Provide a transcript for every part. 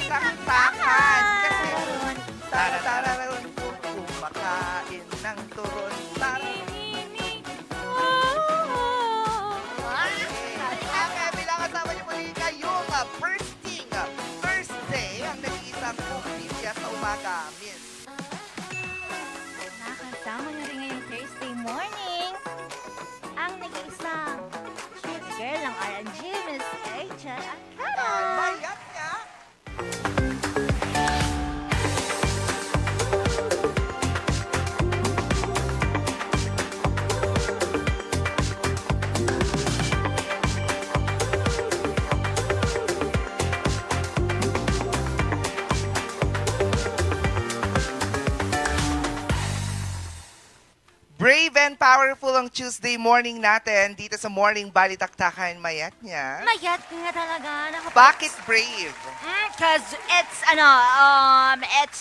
Balitaktakan. Kasi tara-tararon kung kumakain ng turon. Okay, bilang kasama niyo muli ngayong first thing, Thursday, ang nag-iisang kumbibya sa umaga, Miss. Nakasama na rin ngayong Thursday morning ang nag-iisang chili girl ng R&G, Miss Rachel Acara. Mayat niya. Brave and powerful ang Tuesday morning natin dito sa Morning Balitaktakan. Mayat niya. Mayat nga talaga. Bakit brave? Cause it's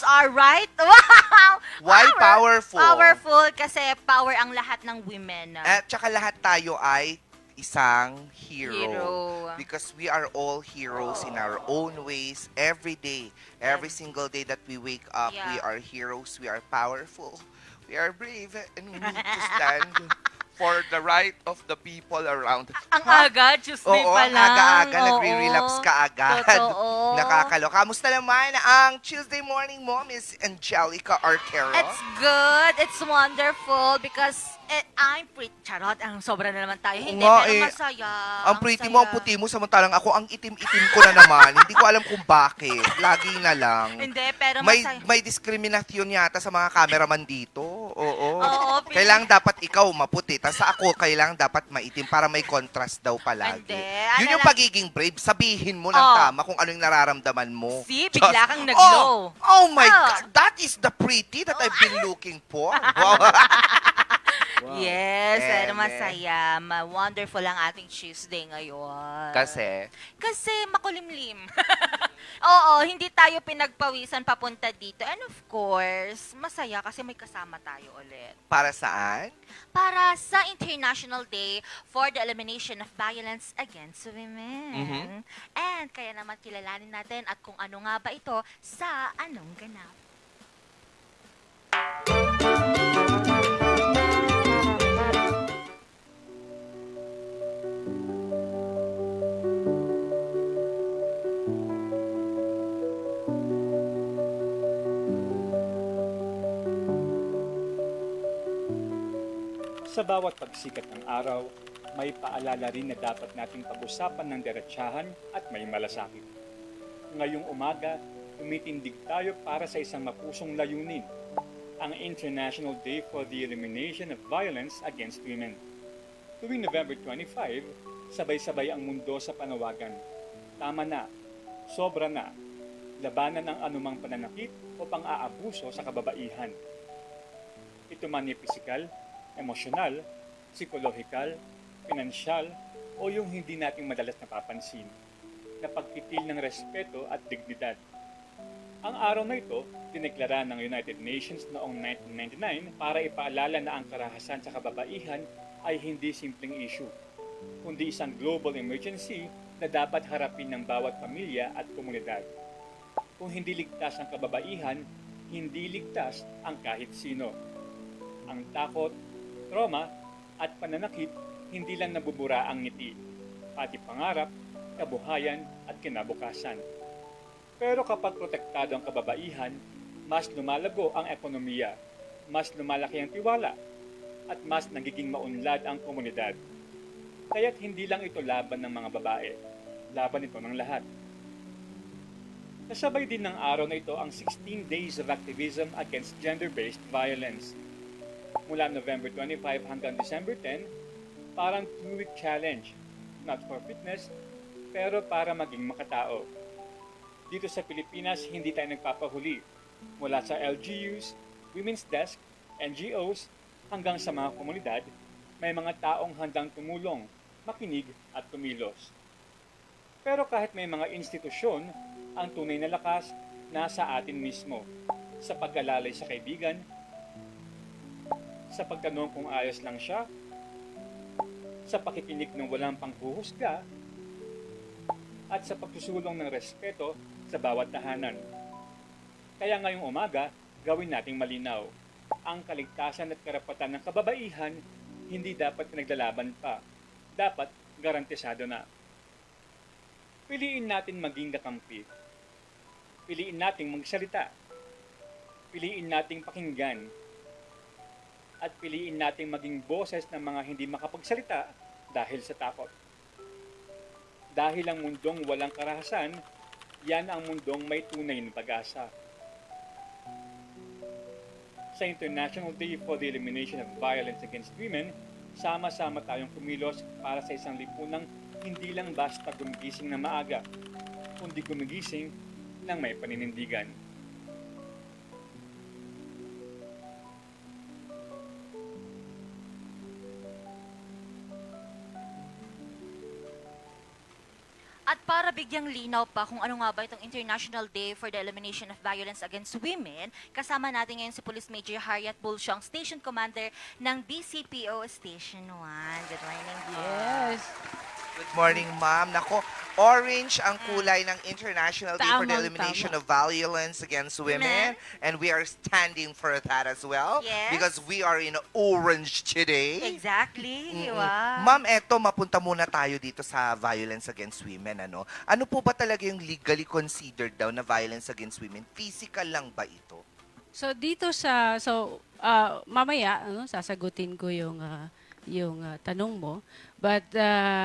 alright. Wow! Why powerful? Powerful kasi power ang lahat ng women. At saka lahat tayo ay isang hero. Hero. Because we are all heroes in our own ways every day. Every single day that we wake up, we Yeah. are heroes, we are powerful, we are brave, and we need to stand for the right of the people around. Ang aga, Tuesday Oo, pa ang lang. aga-aga, Oo. nagre-relapse ka agad. Totoo. Nakakaloka. Kamusta naman ang Tuesday morning mo, Miss Angelica Artero? It's good. It's wonderful because I'm pretty. Charot, ang sobra na naman tayo. Hindi, nga pero eh. masaya. Ang pretty mo, ang puti mo, samantalang ako, ang itim-itim ko na naman. Hindi ko alam kung bakit. Lagi na lang. Hindi, pero May, masaya. may diskriminasyon yata sa mga cameraman dito. Oo. Oo, Kailangan dapat ikaw maputi. Tapos ako, kailangan dapat maitim para may contrast daw palagi. Hindi. Yun Ano yung lang- pagiging brave. Sabihin mo ng Oh. tama kung ano yung nararamdaman mo. See, Just- bigla kang nag-glow. Oh my Oh. God. That is the pretty that I've been looking for. Wow. Yes, pero Eme. masaya. Wonderful ang ating Tuesday ngayon. Kasi, Kasi makulimlim. Oo, hindi tayo pinagpawisan papunta dito. And of course, masaya kasi may kasama tayo ulit. para saan? Para sa International Day for the Elimination of Violence Against Women. Mhm. And kaya naman kilalanin natin at kung ano nga ba ito sa Anong Ganap. Sa bawat pagsikat ng araw, may paalala rin na dapat nating pag-usapan ng diretsahan at may malasakit. Ngayong umaga, tumitindig tayo para sa isang mapusong layunin, ang International Day for the Elimination of Violence Against Women. Tuwing November 25, sabay-sabay ang mundo sa panawagan. Tama na, sobra na, labanan ng anumang pananakit o pang-aabuso sa kababaihan. Ito man ay pisikal, emosyonal, psikolohikal, pinansyal, o yung hindi nating madalas napapansin, na pagtitil ng respeto at dignidad. Ang araw na ito, dineklara ng United Nations noong 1999 para ipaalala na ang karahasan sa kababaihan ay hindi simpleng issue, kundi isang global emergency na dapat harapin ng bawat pamilya at komunidad. Kung hindi ligtas ang kababaihan, hindi ligtas ang kahit sino. Ang takot, trauma, at pananakit hindi lang nabubura ang ngiti, pati pangarap, kabuhayan at kinabukasan. Pero kapag protektado ang kababaihan, mas lumalago ang ekonomiya, mas lumalaki ang tiwala, at mas nagiging maunlad ang komunidad. Kaya't hindi lang ito laban ng mga babae, laban ito ng lahat. Kasabay din ng araw na ito ang 16 Days of Activism Against Gender-Based Violence. Mula November 25 hanggang December 10, parang 2-week challenge, not for fitness, pero para maging makatao. Dito sa Pilipinas, hindi tayo nagpapahuli. Mula sa LGUs, Women's Desk, NGOs, hanggang sa mga komunidad, may mga taong handang tumulong, makinig at kumilos. Pero kahit may mga institusyon, ang tunay na lakas nasa atin mismo, sa pag-alalay sa kaibigan, sa pagtanong kung ayos lang siya, sa pakikinig ng walang panghuhusga, at sa pagsusulong ng respeto sa bawat tahanan. Kaya ngayong umaga, gawin nating malinaw. Ang kaligtasan at karapatan ng kababaihan hindi dapat pinaglalaban pa. Dapat garantisado na. Piliin natin maging kakampi. Piliin nating magsalita. Piliin nating pakinggan. At piliin nating maging boses ng mga hindi makapagsalita dahil sa takot. Dahil ang mundong walang karahasan, yan ang mundong may tunay na pag-asa. Sa International Day for the Elimination of Violence Against Women, sama-sama tayong kumilos para sa isang lipunang hindi lang basta gumigising na maaga, kundi gumigising ng may paninindigan. At para bigyang linaw pa kung ano nga ba itong International Day for the Elimination of Violence Against Women, kasama natin ngayon si Police Major Harriet Bulsiong, Station Commander ng BCPO Station 1. Good morning po. Yes. Good morning, ma'am. Nako, orange ang kulay ng International Day for the Elimination of Violence Against Women. And we are standing for that as well. Yes. Because we are in orange today. Exactly. Mm-mm. Wow. Ma'am, eto, mapunta muna tayo dito sa violence against women. Ano po ba talaga yung legally considered daw na violence against women? Physical lang ba ito? So dito mamaya sasagutin ko yung tanong mo. But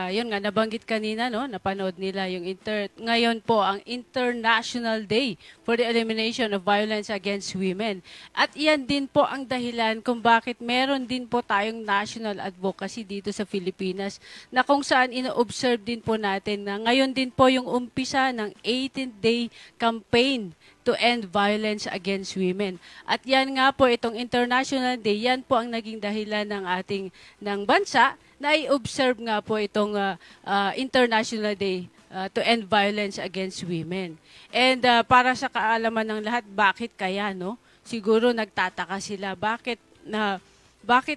yun nga nabanggit kanina napanood nila yung ngayon po ang International Day for the Elimination of Violence Against Women. At iyan din po ang dahilan kung bakit meron din po tayong national advocacy dito sa Pilipinas na kung saan ino-observe din po natin na ngayon din po yung umpisa ng 18th day campaign to end violence against women. At yan nga po, itong International Day, yan po ang naging dahilan ng bansa na i-observe nga po itong International Day to end violence against women. And para sa kaalaman ng lahat, bakit kaya, Siguro nagtataka sila, bakit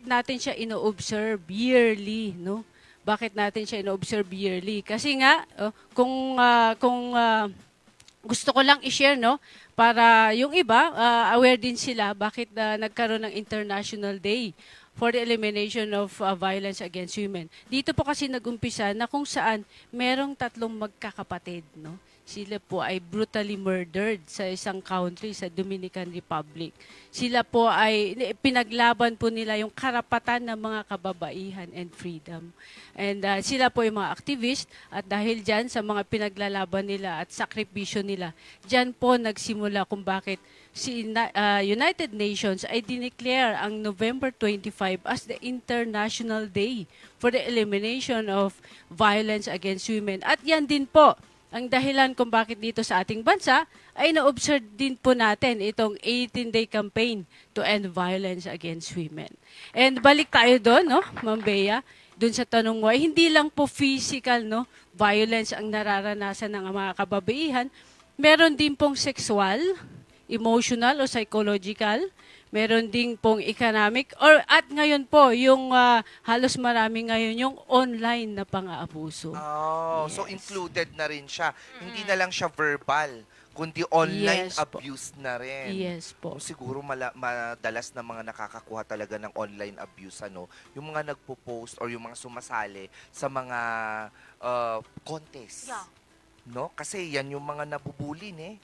natin siya ino-observe yearly, Bakit natin siya ino-observe yearly? Kasi nga, kung gusto ko lang i-share, para yung iba, aware din sila bakit nagkaroon ng International Day for the Elimination of Violence Against Women. Dito po kasi nag-umpisa na kung saan merong 3 magkakapatid, Sila po ay brutally murdered sa isang country, sa Dominican Republic. Sila po ay, pinaglaban po nila yung karapatan ng mga kababaihan and freedom. And sila po yung mga activist at dahil dyan sa mga pinaglalaban nila at sakripisyo nila, dyan po nagsimula kung bakit si United Nations ay dineclare ang November 25 as the International Day for the Elimination of Violence Against Women. At yan din po ang dahilan kung bakit dito sa ating bansa ay na-observe din po natin itong 18-day campaign to end violence against women. And balik tayo doon, Ma'am Bea, doon sa tanong mo, ay hindi lang po physical, violence ang nararanasan ng mga kababaihan, meron din pong sexual, emotional o psychological, meron din pong economic, at ngayon po, yung halos marami ngayon, yung online na pang-aabuso. Oh, so included na rin siya. Hindi na lang siya verbal, kundi online Yes po. abuse na rin. Yes po. Siguro madalas na mga nakakakuha talaga ng online abuse, yung mga nagpo-post or yung mga sumasali sa mga contest. Yeah. Kasi yan yung mga nabubulin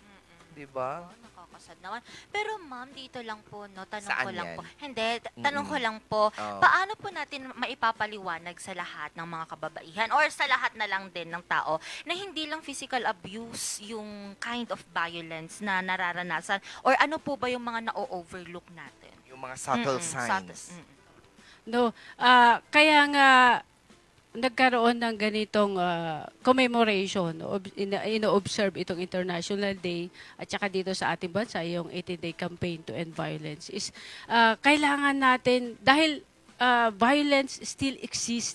Diba? Nakakasad naman. Pero ma'am, dito lang po, tanong Saan ko lang yan? po. Hindi, tanong ko lang po, paano po natin maipapaliwanag sa lahat ng mga kababaihan or sa lahat na lang din ng tao na hindi lang physical abuse yung kind of violence na nararanasan or ano po ba yung mga na-overlook natin? Yung mga subtle signs. Kaya nga nagkaroon ng ganitong commemoration, ino-observe itong International Day at saka dito sa ating bansa yung 18-day campaign to end violence is kailangan natin dahil violence still exists,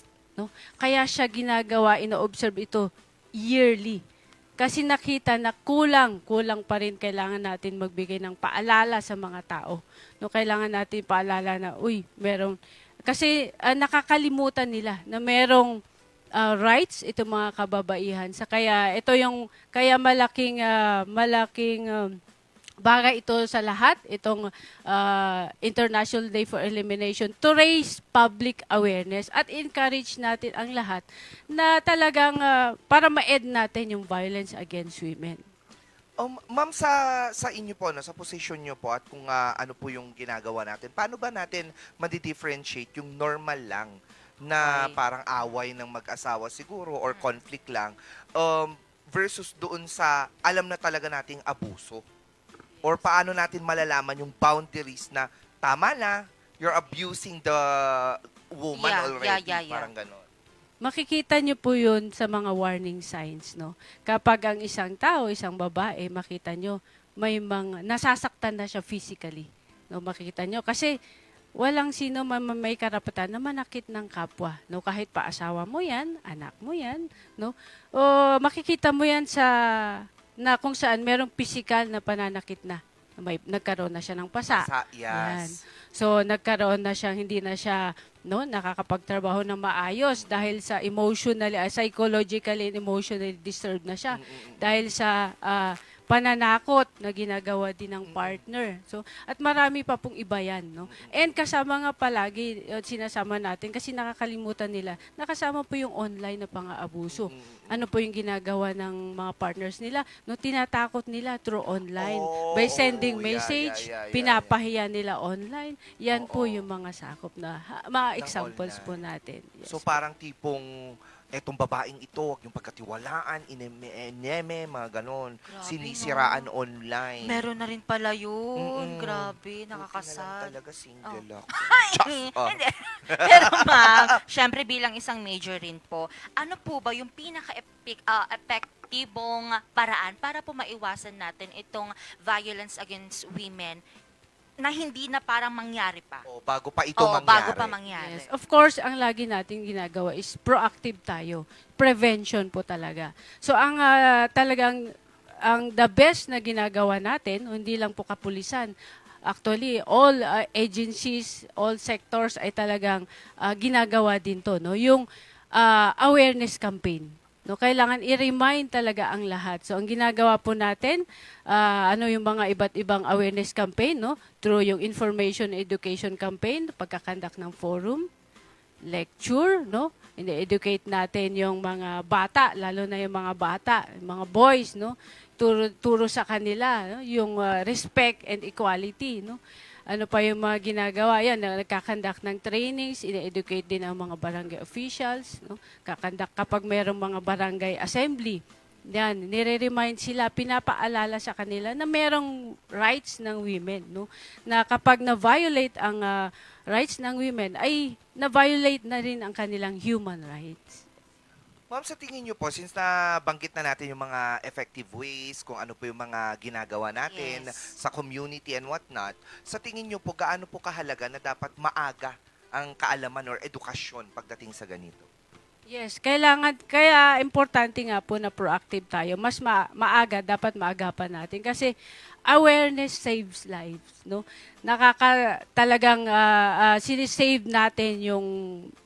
kaya siya ginagawa, ino-observe ito yearly. Kasi nakita na kulang pa rin, kailangan natin magbigay ng paalala sa mga tao. Kailangan natin paalala na, merong kasi nakakalimutan nila na merong rights itong mga kababaihan. Sa kaya ito yung kaya malaking bagay ito sa lahat, itong International Day for Elimination, to raise public awareness at encourage natin ang lahat na talagang para ma-end natin yung violence against women. Ma'am, sa inyo po, no, sa position nyo po at kung ano po yung ginagawa natin, paano ba natin ma-differentiate yung normal lang na Okay. parang away ng mag-asawa siguro or conflict lang versus doon sa alam na talaga nating abuso? Or paano natin malalaman yung boundaries na tama na, you're abusing the woman Yeah, already, yeah. parang ganon. Makikita niyo po yun sa mga warning signs, no? Kapag ang isang tao, isang babae, makita niyo may mga nasasaktan na siya physically. No, makikita niyo kasi walang sino may karapatan na manakit ng kapwa, no? Kahit pa asawa mo 'yan, anak mo 'yan, no? O makikita mo 'yan sa na kung saan merong physical na pananakit na. Nagkaroon na siya ng pasa. Yan. Yes. So nagkaroon na siya, hindi na siya nakakapagtrabaho ng maayos dahil sa psychologically and emotionally disturbed na siya dahil sa pananakot na ginagawa din ng partner. So at marami pa pong iba yan, no? And kasama nga palagi sinasama natin kasi nakakalimutan nila. Nakasama po yung online na pang-aabuso. Ano po yung ginagawa ng mga partners nila? No, tinatakot nila through online by sending message, pinapahiya nila online. Yan po yung mga sakop na mga examples online. po natin. Yes. So parang tipong etong babaeng ito, wag yung pagkatiwalaan, ineme, mga ganon. Grabe, Sinisiraan online. Meron na rin pala yun. Mm-mm. Grabe, Buti na lang nakakasad. talaga single ako. Hindi. Pero ma'am, syempre bilang isang major rin po, ano po ba yung pinaka-epektibong paraan para po maiwasan natin itong violence against women na hindi na parang mangyari pa? Bago pa ito Oo, mangyari. bago pa mangyari. Yes. Of course, ang lagi nating ginagawa is proactive tayo. Prevention po talaga. So ang talagang the best na ginagawa natin, hindi lang po kapulisan. Actually, all agencies, all sectors ay talagang ginagawa din to, no? Yung awareness campaign. No, kailangan i-remind talaga ang lahat. So ang ginagawa po natin, ano yung mga iba't ibang awareness campaign, no? Through yung information education campaign, pagkakandak ng forum, lecture, no? Ini-educate natin yung mga bata, lalo na yung mga bata, mga boys, no? Turo sa kanila, no? Yung respect and equality, no? Ano pa yung mga ginagawa? Yan, nagkakandak ng trainings, ine-educate din ang mga barangay officials, no? Kakandak kapag mayroong mga barangay assembly. Yan, nire-remind sila, pinapaalala sa kanila na merong rights ng women, no? Na kapag na-violate ang rights ng women, ay na-violate na rin ang kanilang human rights. Ma'am, sa tingin niyo po, since nabanggit na natin yung mga effective ways, kung ano po yung mga ginagawa natin Yes. sa community and whatnot, sa tingin niyo po, gaano po kahalaga na dapat maaga ang kaalaman or edukasyon pagdating sa ganito? Yes, kaya importante nga po na proactive tayo. Mas maaga, dapat maagapan natin kasi awareness saves lives, no? Talagang sinisave natin yung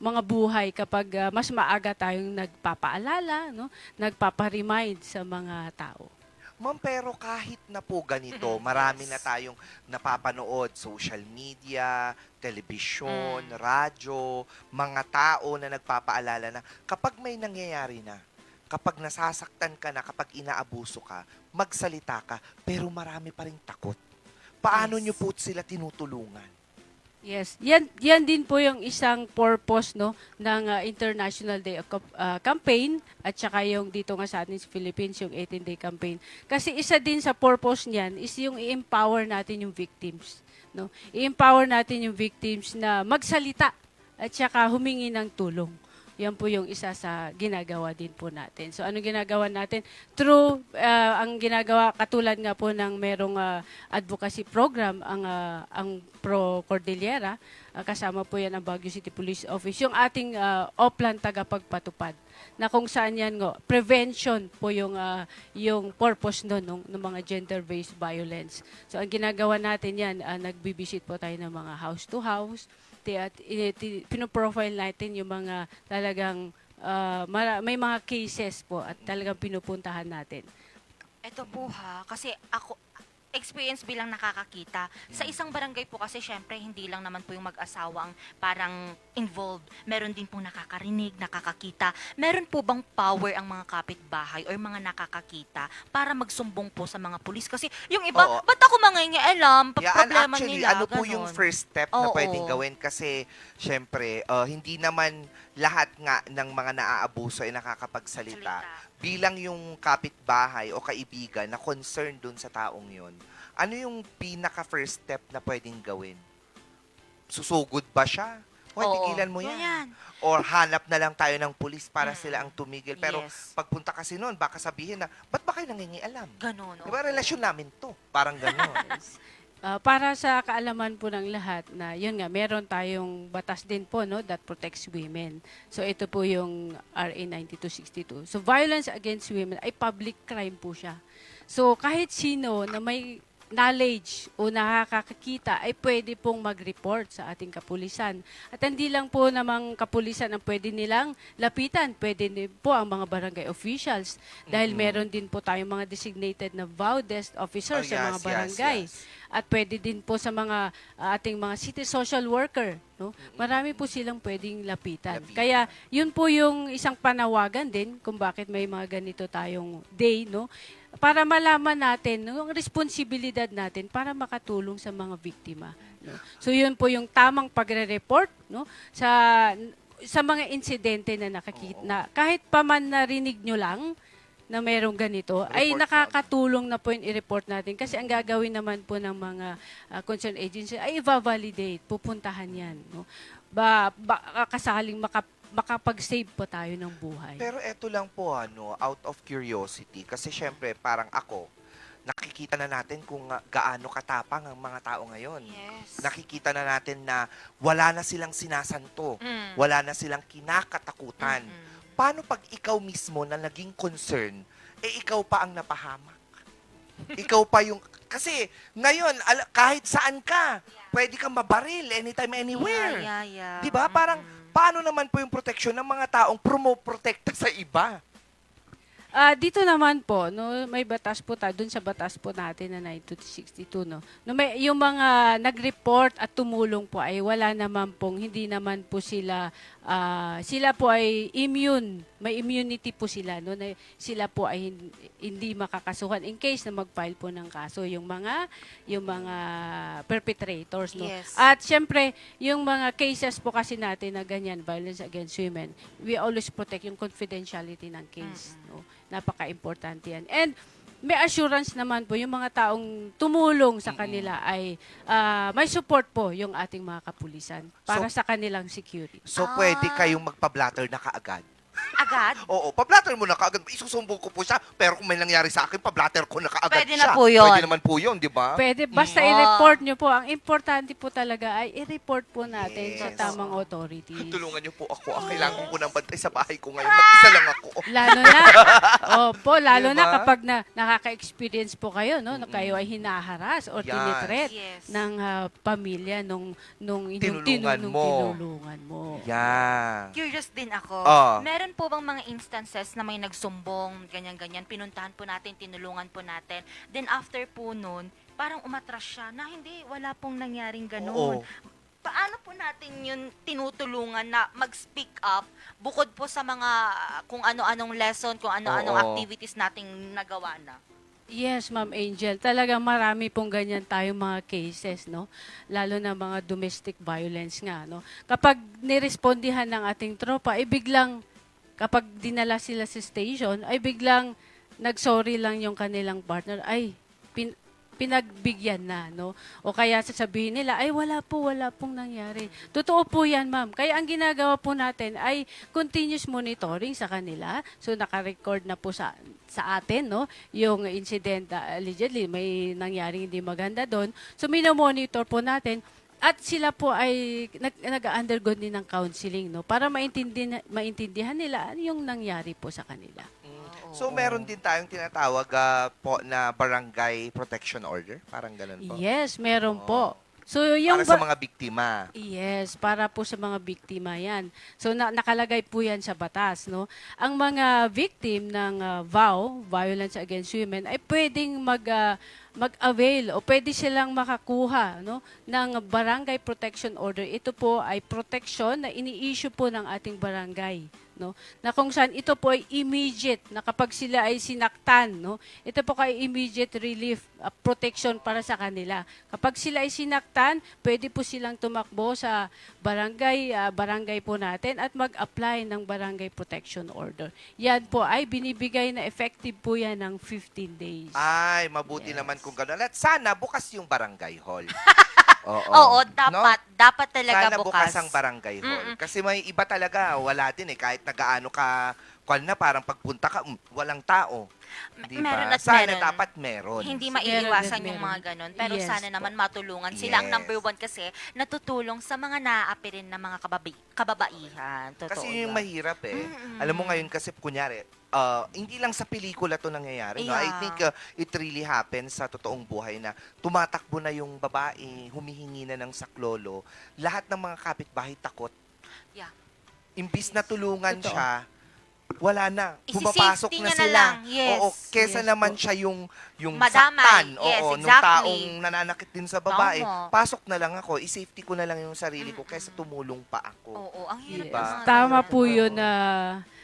mga buhay kapag mas maaga tayong nagpapaalala, no? Nagpapa-remind sa mga tao. Ma'am, pero kahit na po ganito, marami na tayong napapanood, social media, telebisyon, radyo, mga tao na nagpapaalala na kapag may nangyayari na, kapag nasasaktan ka na, kapag inaabuso ka, magsalita ka, pero marami pa rin takot. Paano Yes. niyo po sila tinutulungan? Yes, yan din po yung isang purpose, no, ng International Day campaign at saka yung dito nga sa atin sa Philippines yung 18-day campaign. Kasi isa din sa purpose niyan is yung i-empower natin yung victims, no. I-empower natin yung victims na magsalita at saka humingi ng tulong. Yan po yung isa sa ginagawa din po natin. So ano ginagawa natin? Through ang ginagawa katulad nga po ng merong advocacy program ang Pro Cordillera, kasama po yan ang Baguio City Police Office, yung ating Oplan tagapagpatupad na kung saan yan prevention po yung purpose ng mga gender-based violence. So ang ginagawa natin yan, nagbibisit po tayo ng mga house to house, at pinoprofile natin yung mga talagang may mga cases po at talagang pinupuntahan natin. Ito po kasi ako, experience bilang nakakakita. Sa isang barangay po kasi syempre hindi lang naman po yung mag-asawa ang parang involved. Meron din pong nakakarinig, nakakakita. Meron po bang power ang mga kapitbahay or mga nakakakita para magsumbong po sa mga pulis? Kasi yung iba, Oo. ba't ako mangingialam? Yeah, and Problema actually, nila, ano po yung ganon. first step na Oo. pwedeng gawin? Kasi, syempre, hindi naman lahat nga ng mga naaabuso ay nakakapagsalita. Bilang yung kapitbahay o kaibigan na concerned dun sa taong yon, ano yung pinaka-first step na pwedeng gawin? Susugod ba siya? Hoy, Oo. tigilan mo yan. Yan. Or hanap na lang tayo ng pulis para Mm. sila ang tumigil. Pero Yes. pagpunta kasi noon, baka sabihin na, ba't ba kayo nangingialam? Ganon. Diba, relasyon namin to. Parang gano'n. Para sa kaalaman po ng lahat na yun nga, meron tayong batas din po no, that protects women. So ito po yung RA 9262. So violence against women ay public crime po siya. So kahit sino na may knowledge o nakakakita ay pwede pong mag-report sa ating kapulisan. At hindi lang po namang kapulisan ang pwede nilang lapitan, pwede din po ang mga barangay officials dahil meron din po tayong mga designated na VAU desk officers sa mga barangay. At pwede din po sa mga ating mga city social worker, no? Marami po silang pwedeng lapitan. Kaya yun po yung isang panawagan din kung bakit may mga ganito tayong day, no? Para malaman natin no, yung responsibilidad natin para makatulong sa mga biktima, no? So yun po yung tamang pagre-report, no, sa mga insidente na nakakita na kahit pa man narinig nyo lang na merong ganito, ay Report nakakatulong na po yung i-report natin. Kasi ang gagawin naman po ng mga concerned agency ay i-validate, pupuntahan yan. No? Kasaling makapag-save po tayo ng buhay. Pero eto lang po, out of curiosity, kasi syempre, parang ako, nakikita na natin kung gaano katapang ang mga tao ngayon. Yes. Nakikita na natin na wala na silang sinasanto, Mm. wala na silang kinakatakutan. Mm-mm. Paano pag ikaw mismo na naging concern, ikaw pa ang napahamak? Ikaw pa yung... Kasi ngayon, kahit saan ka, pwede kang mabaril anytime, anywhere. Yeah. Di ba? Parang, paano naman po yung protection ng mga taong promoprotekta sa iba? Dito naman po, no, may batas po tayo, dun sa batas po natin na 9262, no. No yung mga nag-report at tumulong po ay wala naman pong, hindi naman po sila po ay immune, may immunity po sila, no, na sila po ay hindi makakasuhan in case na mag-file po ng kaso yung mga perpetrators, no. Yes. At syempre, yung mga cases po kasi natin na ganyan, violence against women, we always protect yung confidentiality ng case, no. Napaka-importante yan. And may assurance naman po yung mga taong tumulong sa kanila ay may support po yung ating mga kapulisan para sa kanilang security. So, pwede kayong magpa-blatter na kaagad. Agad? Oo, pa-blatter mo na kaagad. Isusumbong ko po siya. Pero kung may nangyari sa akin, pa-blatter ko na kaagad Pwede siya. na po yun. Pwede naman po yun, di ba? Pwede, basta i-report nyo po. Ang importante po talaga ay i-report po natin sa Yes. tamang authority. Tulungan niyo po ako. Kailangan ko ng bantay sa bahay ko ngayon. Mag-isa lang ako. Lalo na, lalo na Diba? kapag nakaka-experience po kayo, no, na kayo ay hinaharas o Yes. tinitreat Yes. ng pamilya nung inyong Tinulungan mo. tinulungan mo. Yeah. Curious din ako. Meron po bang mga instances na may nagsumbong, ganyan-ganyan, pinuntahan po natin, tinulungan po natin, then after po nun, parang umatras siya na hindi, wala pong nangyaring ganun. Oo. Paano po natin yun tinutulungan na mag-speak up bukod po sa mga kung ano-anong lesson, kung ano-anong Oo. activities nating nagawa na? Yes, Ma'am Angel. Talagang marami pong ganyan tayong mga cases, no? Lalo na mga domestic violence nga, no? Kapag nirespondihan ng ating tropa, biglang, kapag dinala sila sa station, ay biglang nag-sorry lang yung kanilang partner, ay pinagbigyan na, no? O kaya sasabihin nila, ay wala pong nangyari. Totoo po yan, ma'am. Kaya ang ginagawa po natin ay continuous monitoring sa kanila. So naka-record na po sa atin, no? Yung incident, allegedly, may nangyaring hindi maganda doon. So minomonitor po natin. At sila po ay nag-undergo din ng counseling, no? Para maintindihan nila ano yung nangyari po sa kanila. So, meron din tayong tinatawag po na barangay protection order? Parang ganun po? Yes, meron po. So yung Para sa mga biktima. Yes, para po sa mga biktima yan. So nakalagay po yan sa batas, no? Ang mga victim ng VAW, Violence Against Women, ay pwedeng mag-avail o pwede silang makakuha, no, ng Barangay Protection Order. Ito po ay protection na ini-issue po ng ating barangay, no? Na kung saan ito po ay immediate na kapag sila ay sinaktan, no? Ito po ay immediate relief protection para sa kanila. Kapag sila ay sinaktan, pwede po silang tumakbo sa barangay po natin at mag-apply ng Barangay Protection Order. Yan po ay binibigay na effective po yan ng 15 days. Ay, mabuti Yes. naman kung gano'n. At sana bukas yung barangay hall. Oo, dapat. No? Dapat talaga Sana bukas. bukas ang barangay hall. Kasi may iba talaga, wala din eh. Kahit nagaano ka, kwan na parang pagpunta ka, walang tao. Di ba? Meron at Sana meron. dapat meron. Hindi Meron maiiwasan at yung meron. mga ganun. Pero Yes sana po. naman matulungan sila. Ang Yes. number one kasi, natutulong sa mga naaapi rin na mga kababaihan. Totoo Kasi yun yung yan. mahirap eh. Mm-mm. Alam mo ngayon kasi kunyari, hindi lang sa pelikula to nangyayari. No? I Yeah. think it really happens sa totoong buhay na tumatakbo na yung babae, humihingi na ng saklolo. Lahat ng mga kapitbahay takot. Yeah. Imbis na tulungan Totoo. siya, wala na. Isi-safety Pumapasok na niya na sila. lang. Yes. Oo, kesa Yes naman po. siya yung Madamay. saktan. Yes, Oo, nung exactly. taong nananakit din sa babae. Tama. Pasok na lang ako, i-safety ko na lang yung sarili ko kesa tumulong pa ako. Oo, ang hirap Yes. Diba? ng mga Tama ganyan. po yun na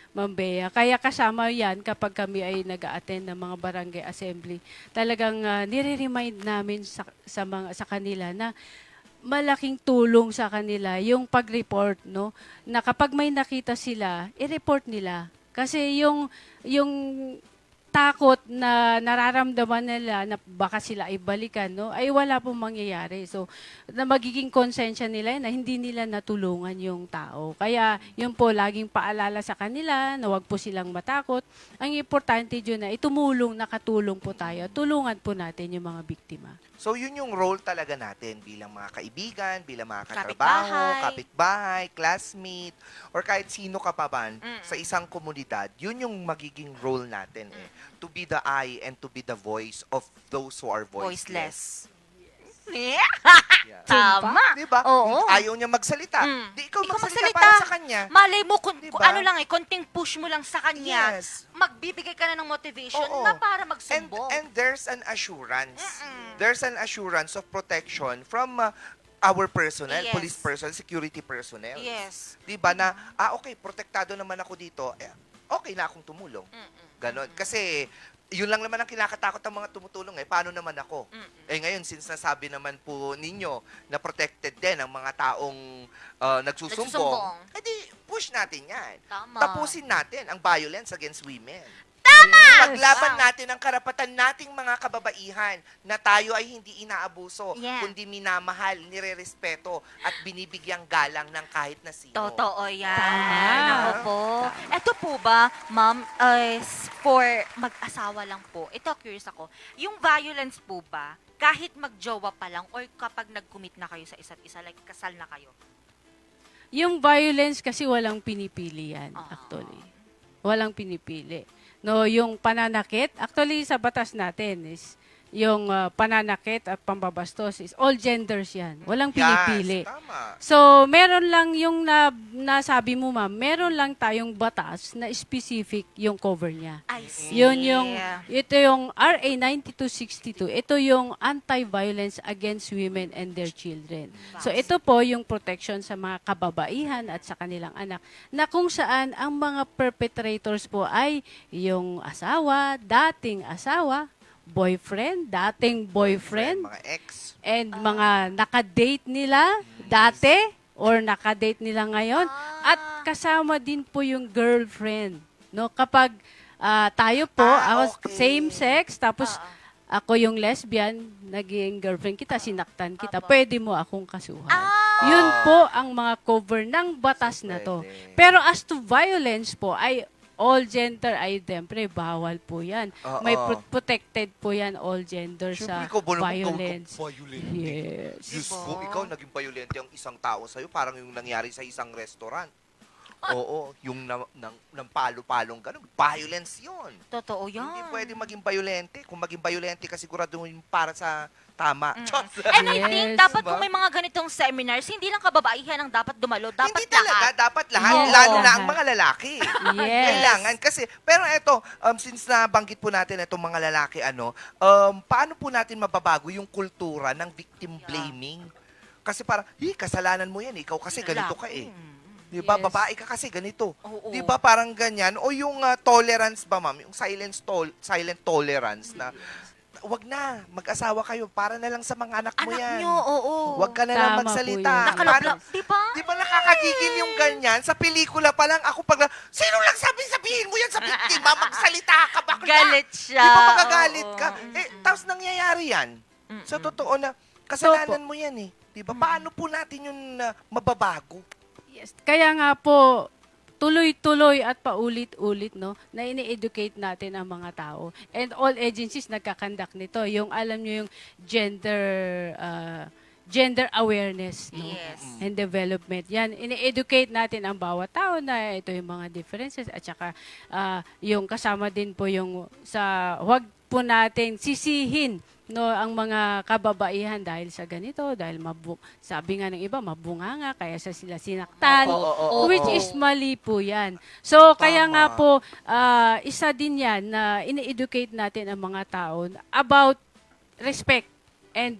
Ma'am Bea. Kaya kasama yan kapag kami ay nag-a-attend ng mga barangay assembly. Talagang nire-remind namin sa kanila na malaking tulong sa kanila yung pag-report, no? Na kapag may nakita sila, i-report nila. Kasi yung takot na nararamdaman nila na baka sila ay balikan, no, ay wala pong mangyayari. So, na magiging konsensya nila na hindi nila natulungan yung tao. Kaya, yun po, laging paalala sa kanila na wag po silang matakot. Ang importante dyan na itumulong, nakatulong po tayo. Tulungan po natin yung mga biktima. So, yun yung role talaga natin bilang mga kaibigan, bilang mga katrabaho, Kapitbahay. kapitbahay, classmate, or kahit sino ka pa man sa isang komunidad. Yun yung magiging role natin eh. To be the eye and to be the voice of those who are voiceless. Yeah. Tama. Diba? Oo. Ayaw niya magsalita. Mm. Di ikaw Ikaw magsalita magsalita. para sa kanya. Malay mo, kung Diba? ano lang eh, konting push mo lang sa kanya, Yes. magbibigay ka na ng motivation Oo. na para And, magsumbong. and there's an assurance. There's an assurance of protection from our personnel, Yes. police personnel, security personnel. Yes. Di ba na, okay, protektado naman ako dito, okay na akong tumulong. Ganon. Kasi, yun lang naman ang kinakatakot ng mga tumutulong eh. Paano naman ako? Eh ngayon, since nasabi naman po ninyo na protected din ang mga taong nagsusumbong, Nagsusumbong. edi push natin yan. Tama. Tapusin natin ang violence against women. Tama! Paglaban Wow. natin ang karapatan nating mga kababaihan na tayo ay hindi inaabuso, Yeah. kundi minamahal, nirerespeto at binibigyang galang ng kahit na sino. Totoo yan. Tama. Ako po. Ito po ba, ma'am, for mag-asawa lang po, ito curious ako, yung violence po ba, kahit magjowa pa lang or kapag nag-commit na kayo sa isa't isa, like kasal na kayo? Yung violence kasi walang pinipili yan, Ah. actually. Walang pinipili. No, yung pananakit, actually sa batas natin is yung pananakit at pambabastos is all genders yan. Walang pinipili. Yes, tama. So, meron lang yung nasabi mo, ma'am, meron lang tayong batas na specific yung cover niya. I see. Ito yung RA 9262. Ito yung anti-violence against women and their children. So, ito po yung protection sa mga kababaihan at sa kanilang anak na kung saan ang mga perpetrators po ay yung asawa, dating asawa, boyfriend, dating boyfriend, Mga ex. and mga nakadate nila dati or nakadate nila ngayon at kasama din po yung girlfriend, no, kapag tayo po ako Okay. same sex tapos ako yung lesbian, naging girlfriend kita, sinaktan kita, pwede mo akong kasuhan. Yun po ang mga cover ng batas na to. Pwede. Pero as to violence po ay all gender ay siyempre bawal po yan. Oo. May protected po yan all gender sa Siyempre, ikaw ba naman violence. violent? Yes. Diyos Diba? ko, ikaw naging violent ang isang tao sa'yo, parang yung nangyari sa isang restaurant. Oo, yung ng palo-palong ganun, violence yun. Totoo yan. Hindi pwede maging violente. Kung maging violente ka, siguraduhin para sa tama. Diyos. And I think Yes. dapat Diba? kung may mga ganitong seminars, hindi lang kababaihan ang dapat dumalo, dapat Hindi talaga, lahat. dapat lahat. Oo. Lalo na Lahat. ang mga lalaki. Yes. Kailangan kasi, pero eto, since nabanggit po natin itong mga lalaki, paano po natin mababago yung kultura ng victim blaming? Kasi parang, kasalanan mo yan, ikaw kasi ganito ka eh. Di ba? Yes. Babae ka kasi ganito. Oo. Di ba parang ganyan? O yung tolerance ba, ma'am? Yung silent tolerance na, wag na, mag-asawa kayo, para na lang sa mga anak mo Anak yan. nyo, oo. Wag ka na lang Tama po magsalita. yan. Nakalablab, di ba? Di ba nakakagigil yung ganyan? Sa pelikula pa lang, ako sino lang sabihin mo yan sa biktima? Magsalita ka, bakla? Galit siya. Di ba magagalit Oo. ka? Tapos nangyayari yan. Sa totoo na, So kasalanan mo yan eh. Di ba? Paano po natin yun mababago? Yes. Kaya nga po, tuloy-tuloy at paulit-ulit no na ini-educate natin ang mga tao, and all agencies nagkakandak nito, yung alam niyo yung gender awareness no Yes. and development, yan ini-educate natin ang bawat tao na ito yung mga differences, at saka yung kasama din po yung sa wag po natin sisihin no ang mga kababaihan dahil sa ganito, dahil sabi nga ng iba mabunganga kaya sila sinaktan, Oo. which is mali po yan. So kaya Tama. nga po isa din yan na ini-educate natin ang mga tao about respect and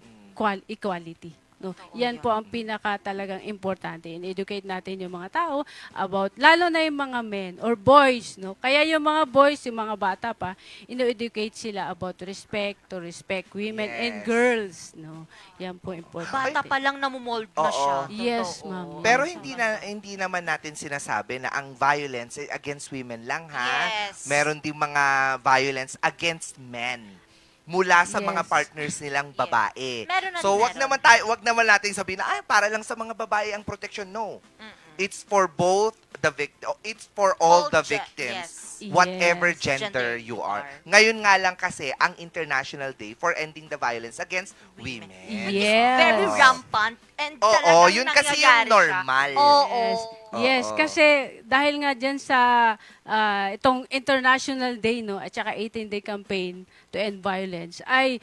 equality. No, yan po ang pinaka talagang importante. In-educate natin yung mga tao about, lalo na yung mga men or boys, no. Kaya yung mga boys, yung mga bata pa, in-educate sila about respect, to respect women and Yes. girls, no. Yan po importante. Bata pa lang namumold na Oo. siya. Yes, Totoo. ma'am. Pero Yes, hindi naman natin sinasabi na ang violence against women lang, ha? Yes. Meron ding mga violence against men mula sa mga Yes. partners nilang babae. Meron at So wag meron. naman nating sabihin na para lang sa mga babae ang protection. No. It's for both the victim. It's for all the victims. Yes. Whatever Yes. gender Gender you you are. are. Ngayon nga lang kasi ang International Day for Ending the Violence Against Women. Yes. Very rampant and Oo, talagang yun kasi yung nangyayari siya. normal. Oo. Yes. Yes, Oo. kasi dahil nga dyan sa itong International Day no at saka 18-day campaign to end violence, ay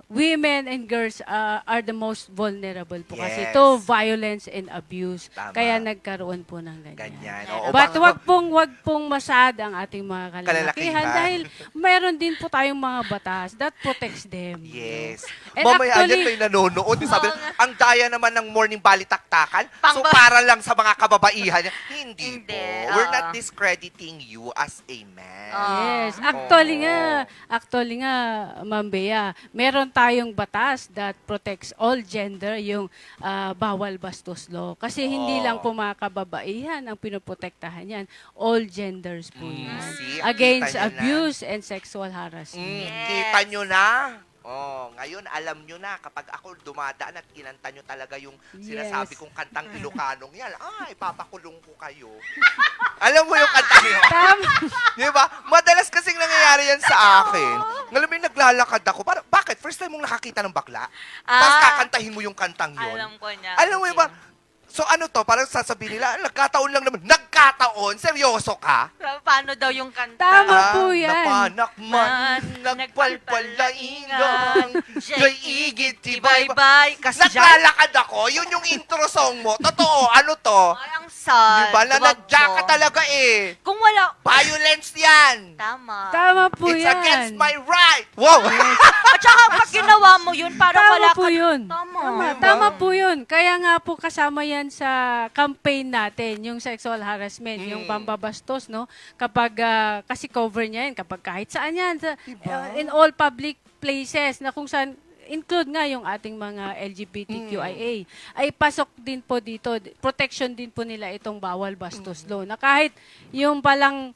women and girls are the most vulnerable po kasi Yes. to violence and abuse. Tama. Kaya nagkaroon po ng ganyan. Ganyan. Meron. Oo, But baka- wag pong masad ang ating mga kalalakihan Kalalakihan. dahil mayroon din po tayong mga batas that protects them. Yes. And Mamaya actually- yan may nanonood. Sabi, Oo nga. ang daya naman ng morning balitaktakan. So Pang- para lang sa mga kababaihan. Hindi po. Hindi, We're oo. not discrediting you as a man. Yes, Oo. actually nga, Ma'am Bea, meron tayong batas that protects all gender, yung bawal bastos law. Kasi hindi Oo. lang po mga kababaihan ang pinoprotektahan yan, all genders po yan. See, Against kita nyo na. abuse and sexual harassment. Yes. Kita nyo na. Oh, ngayon alam nyo na kapag ako dumadaan at kinanta nyo talaga yung sinasabi Yes. kong kantang Ilocanong yan, ay, papakulong ko kayo. Alam mo yung kanta niyo? Tama. Di ba? Madalas kasing nangyayari yan sa akin. Alam mo yung naglalakad ako. Bakit? First time mong nakakita ng bakla? Tapos kakantahin mo yung kantang yun. Alam ko niya. Alam mo yung ba? So ano to? Parang sasabihin nila, nagkataon lang naman. Nagkataon? Seryoso ka? Paano daw yung kanta? Tama po yan. Napanak man, nagpalpalaingang, jay igit, tibay ba? Bye-bye. Kasi dyan, Naglalakad ako, yun yung intro song mo. Totoo, ano to? ay, ang sad. Diba? Nanadya ka Wag mo. talaga eh. Kung wala, Violence yan. tama. Tama po It's yan. against my right. Wow. At saka pag ginawa mo yun, parang Tama wala po ka. yun. Tama. Tama po yun. Kaya nga po kasama yan sa campaign natin, yung sexual harassment, yung pambabastos, no? Kapag, kasi cover niya yan, kapag kahit saan yan, in all public places, na kung saan, include nga yung ating mga LGBTQIA, ay pasok din po dito, protection din po nila itong bawal bastos law, na kahit yung palang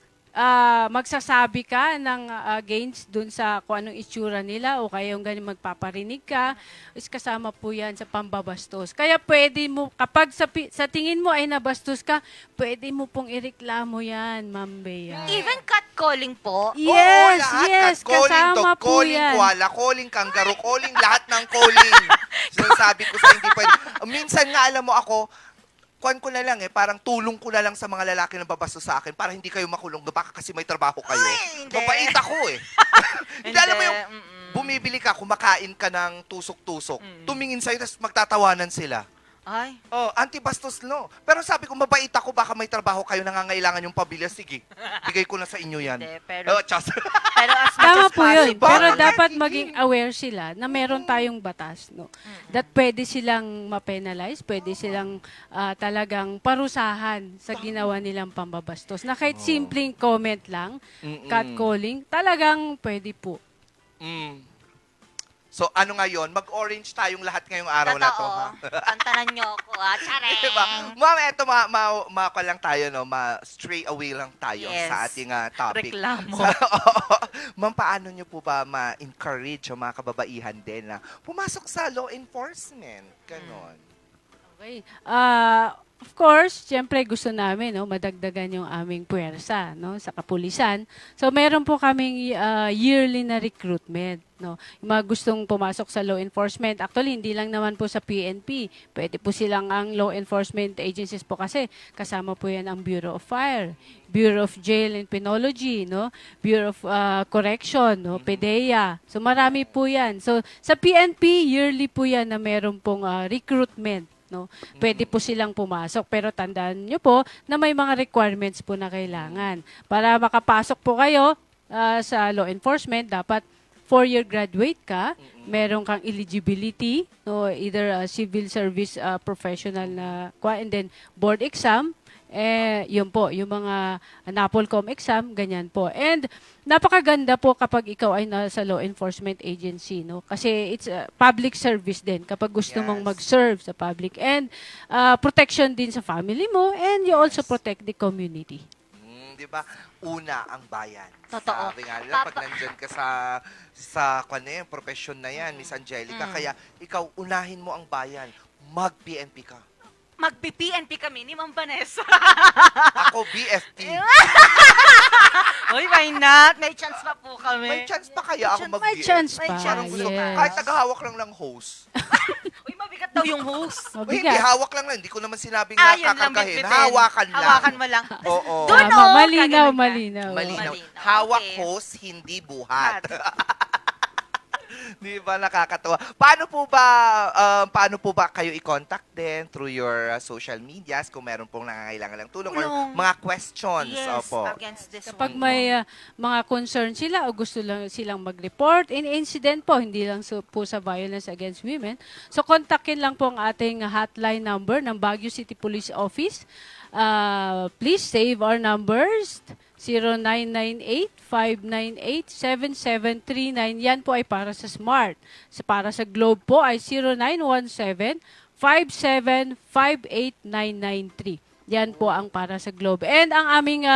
magsasabi ka ng against dun sa kung anong itsura nila o kaya yung ganyan magpaparinig ka, is kasama po yan sa pambabastos. Kaya pwede mo, kapag sa tingin mo ay nabastos ka, pwede mo pong ireklamo yan, Ma'am Bea. Even catcalling po. Oo, Yes, lahat. yes, Calling kasama dog, po calling yan. koala, calling kangaroo, calling lahat ng calling. Sinasabi ko sa hindi pwede. Minsan nga, alam mo ako, kwan ko na lang parang tulong ko na lang sa mga lalaki na babastos sa akin para hindi kayo makulong. Baka kasi may trabaho kayo. Ay, hindi. Mabait ako Hindi, alam mo yung bumibili ka, kumakain ka ng tusok-tusok. Tumingin sa'yo, tapos magtatawanan sila. Ay, Oh, anti-bastos no. Pero sabi ko, mabait ako, baka may trabaho kayo, nangangailangan yung pamilya. Sige, bigay ko na sa inyo yan. hindi. Pero, Oh, chas. pero as much Tama as po yun. possible. Pero Bakit? dapat maging aware sila na meron tayong batas. No? That pwede silang ma-penalize, pwede silang talagang parusahan sa ginawa nilang pambabastos. Na kahit simpleng comment lang, catcalling, talagang pwede po. Mm. So, ano ngayon? Mag-orange tayong lahat ngayong araw na to, ha? Pantanan nyo ako, Chareng. Diba? Ma'am, eto, lang tayo, no? Stray away lang tayo Yes. sa ating topic. Reklamo. Ma'am, paano nyo po ba ma-encourage yung mga kababaihan din na pumasok sa law enforcement? Ganon. Okay. Of course, siyempre gusto namin madagdagan yung aming puwersa sa kapulisan. So meron po kaming yearly na recruitment. Yung mga gustong pumasok sa law enforcement, actually hindi lang naman po sa PNP. Pwede po silang ang law enforcement agencies po kasi kasama po yan ang Bureau of Fire, Bureau of Jail and Penology, Bureau of Correction, PDEA. So marami po yan. So sa PNP, yearly po yan na meron pong recruitment. Pwede po silang pumasok. Pero tandaan nyo po na may mga requirements po na kailangan. Para makapasok po kayo sa law enforcement, dapat 4-year graduate ka, meron kang eligibility, either civil service professional na and then board exam, yun po, yung mga NAPOLCOM exam, ganyan po. And napakaganda po kapag ikaw ay nasa law enforcement agency, kasi it's a public service din kapag gusto mong Yes. mag-serve sa public. And protection din sa family mo, and you also protect the community. Di ba? Una ang bayan. Totoo. Sabi nga nila, pag nandyan ka sa profession na yan, Miss Angelica, kaya ikaw, unahin mo ang bayan. Mag-PNP ka. Magpi-PNP kami ni Ma'am Vanessa. Ako, BFT. Uy, why not? May chance pa po kami. May chance pa kaya ako May mag-BFT? chance May pa, chance. yes. Kahit naghahawak lang ng hose. Uy, mabigat daw yung host. Uy, hindi, Mabigat. hawak lang. Hindi ko naman sinabing Yun lang, kakargahin. bitbitin. Hawakan lang. Hawakan mo lang. Oo. Doon, Tama, oh, malinaw, gaganon ka. malinaw. Malinaw. Malinaw. Hawak Okay. hose, hindi buhat. Di ba nakakatawa? Paano po ba kayo i-contact din through your social medias kung meron pong nangangailangan ng tulong or Tulong. mga questions? Yes, Opo. against this Kapag one. may mga concern sila o gusto lang silang mag-report in incident po, hindi lang po sa violence against women, so kontakin lang po ang ating hotline number ng Baguio City Police Office. Please save our numbers, 0998-598-7739. Yan po ay para sa Smart. Para sa Globe po ay 0917-5758993. Yan po ang para sa Globe. And ang aming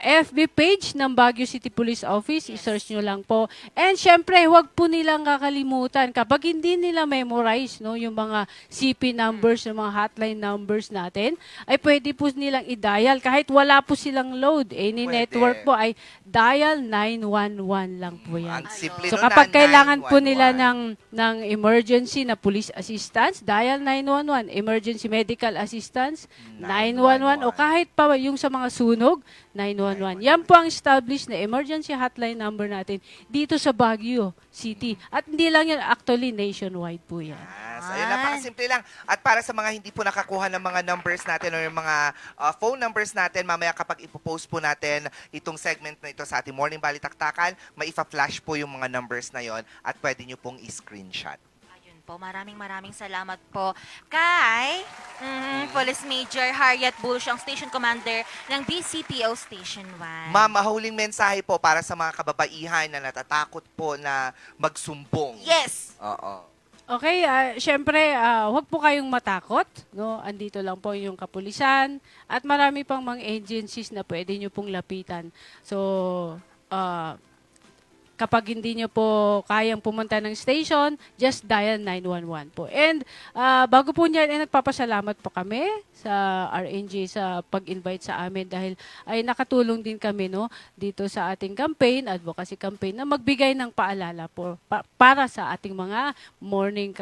FB page ng Baguio City Police Office, i-search nyo lang po. And syempre, huwag po nilang kakalimutan kapag hindi nila memorize yung mga CP numbers, yung mga hotline numbers natin, ay pwede po nilang i-dial. Kahit wala po silang load, any Pwede. network po ay dial 911 lang po yan. Ang simple So nun kapag na, kailangan po 911. nila ng emergency na police assistance, dial 911. Emergency medical assistance, 911. O kahit pa yung sa mga sunog, 911. Yan po ang established na emergency hotline number natin dito sa Baguio City. At hindi lang yan, actually nationwide po yan. Yes. Ayun, napakasimple lang. At para sa mga hindi po nakakuha ng mga numbers natin o yung mga phone numbers natin, mamaya kapag ipopost po natin itong segment na ito sa ating Morning Balitaktakan, maifa-flash po yung mga numbers na yon at pwede nyo pong i-screenshot. Ayun po, maraming salamat po kay Police Major Harriet Bulsiang, Station Commander ng BCPO Station 1. Ma'am, huling mensahe po para sa mga kababaihan na natatakot po na magsumbong. Yes! Oo. Okay, syempre, huwag po kayong matakot. Andito lang po yung kapulisan at marami pang mga agencies na pwede nyo pong lapitan. So, kapag hindi nyo po kayang pumunta ng station, just dial 911 po. And bago po niyan, nagpapasalamat po kami sa RNG sa pag-invite sa amin dahil ay nakatulong din kami dito sa ating campaign, advocacy campaign, na magbigay ng paalala po para sa ating mga morning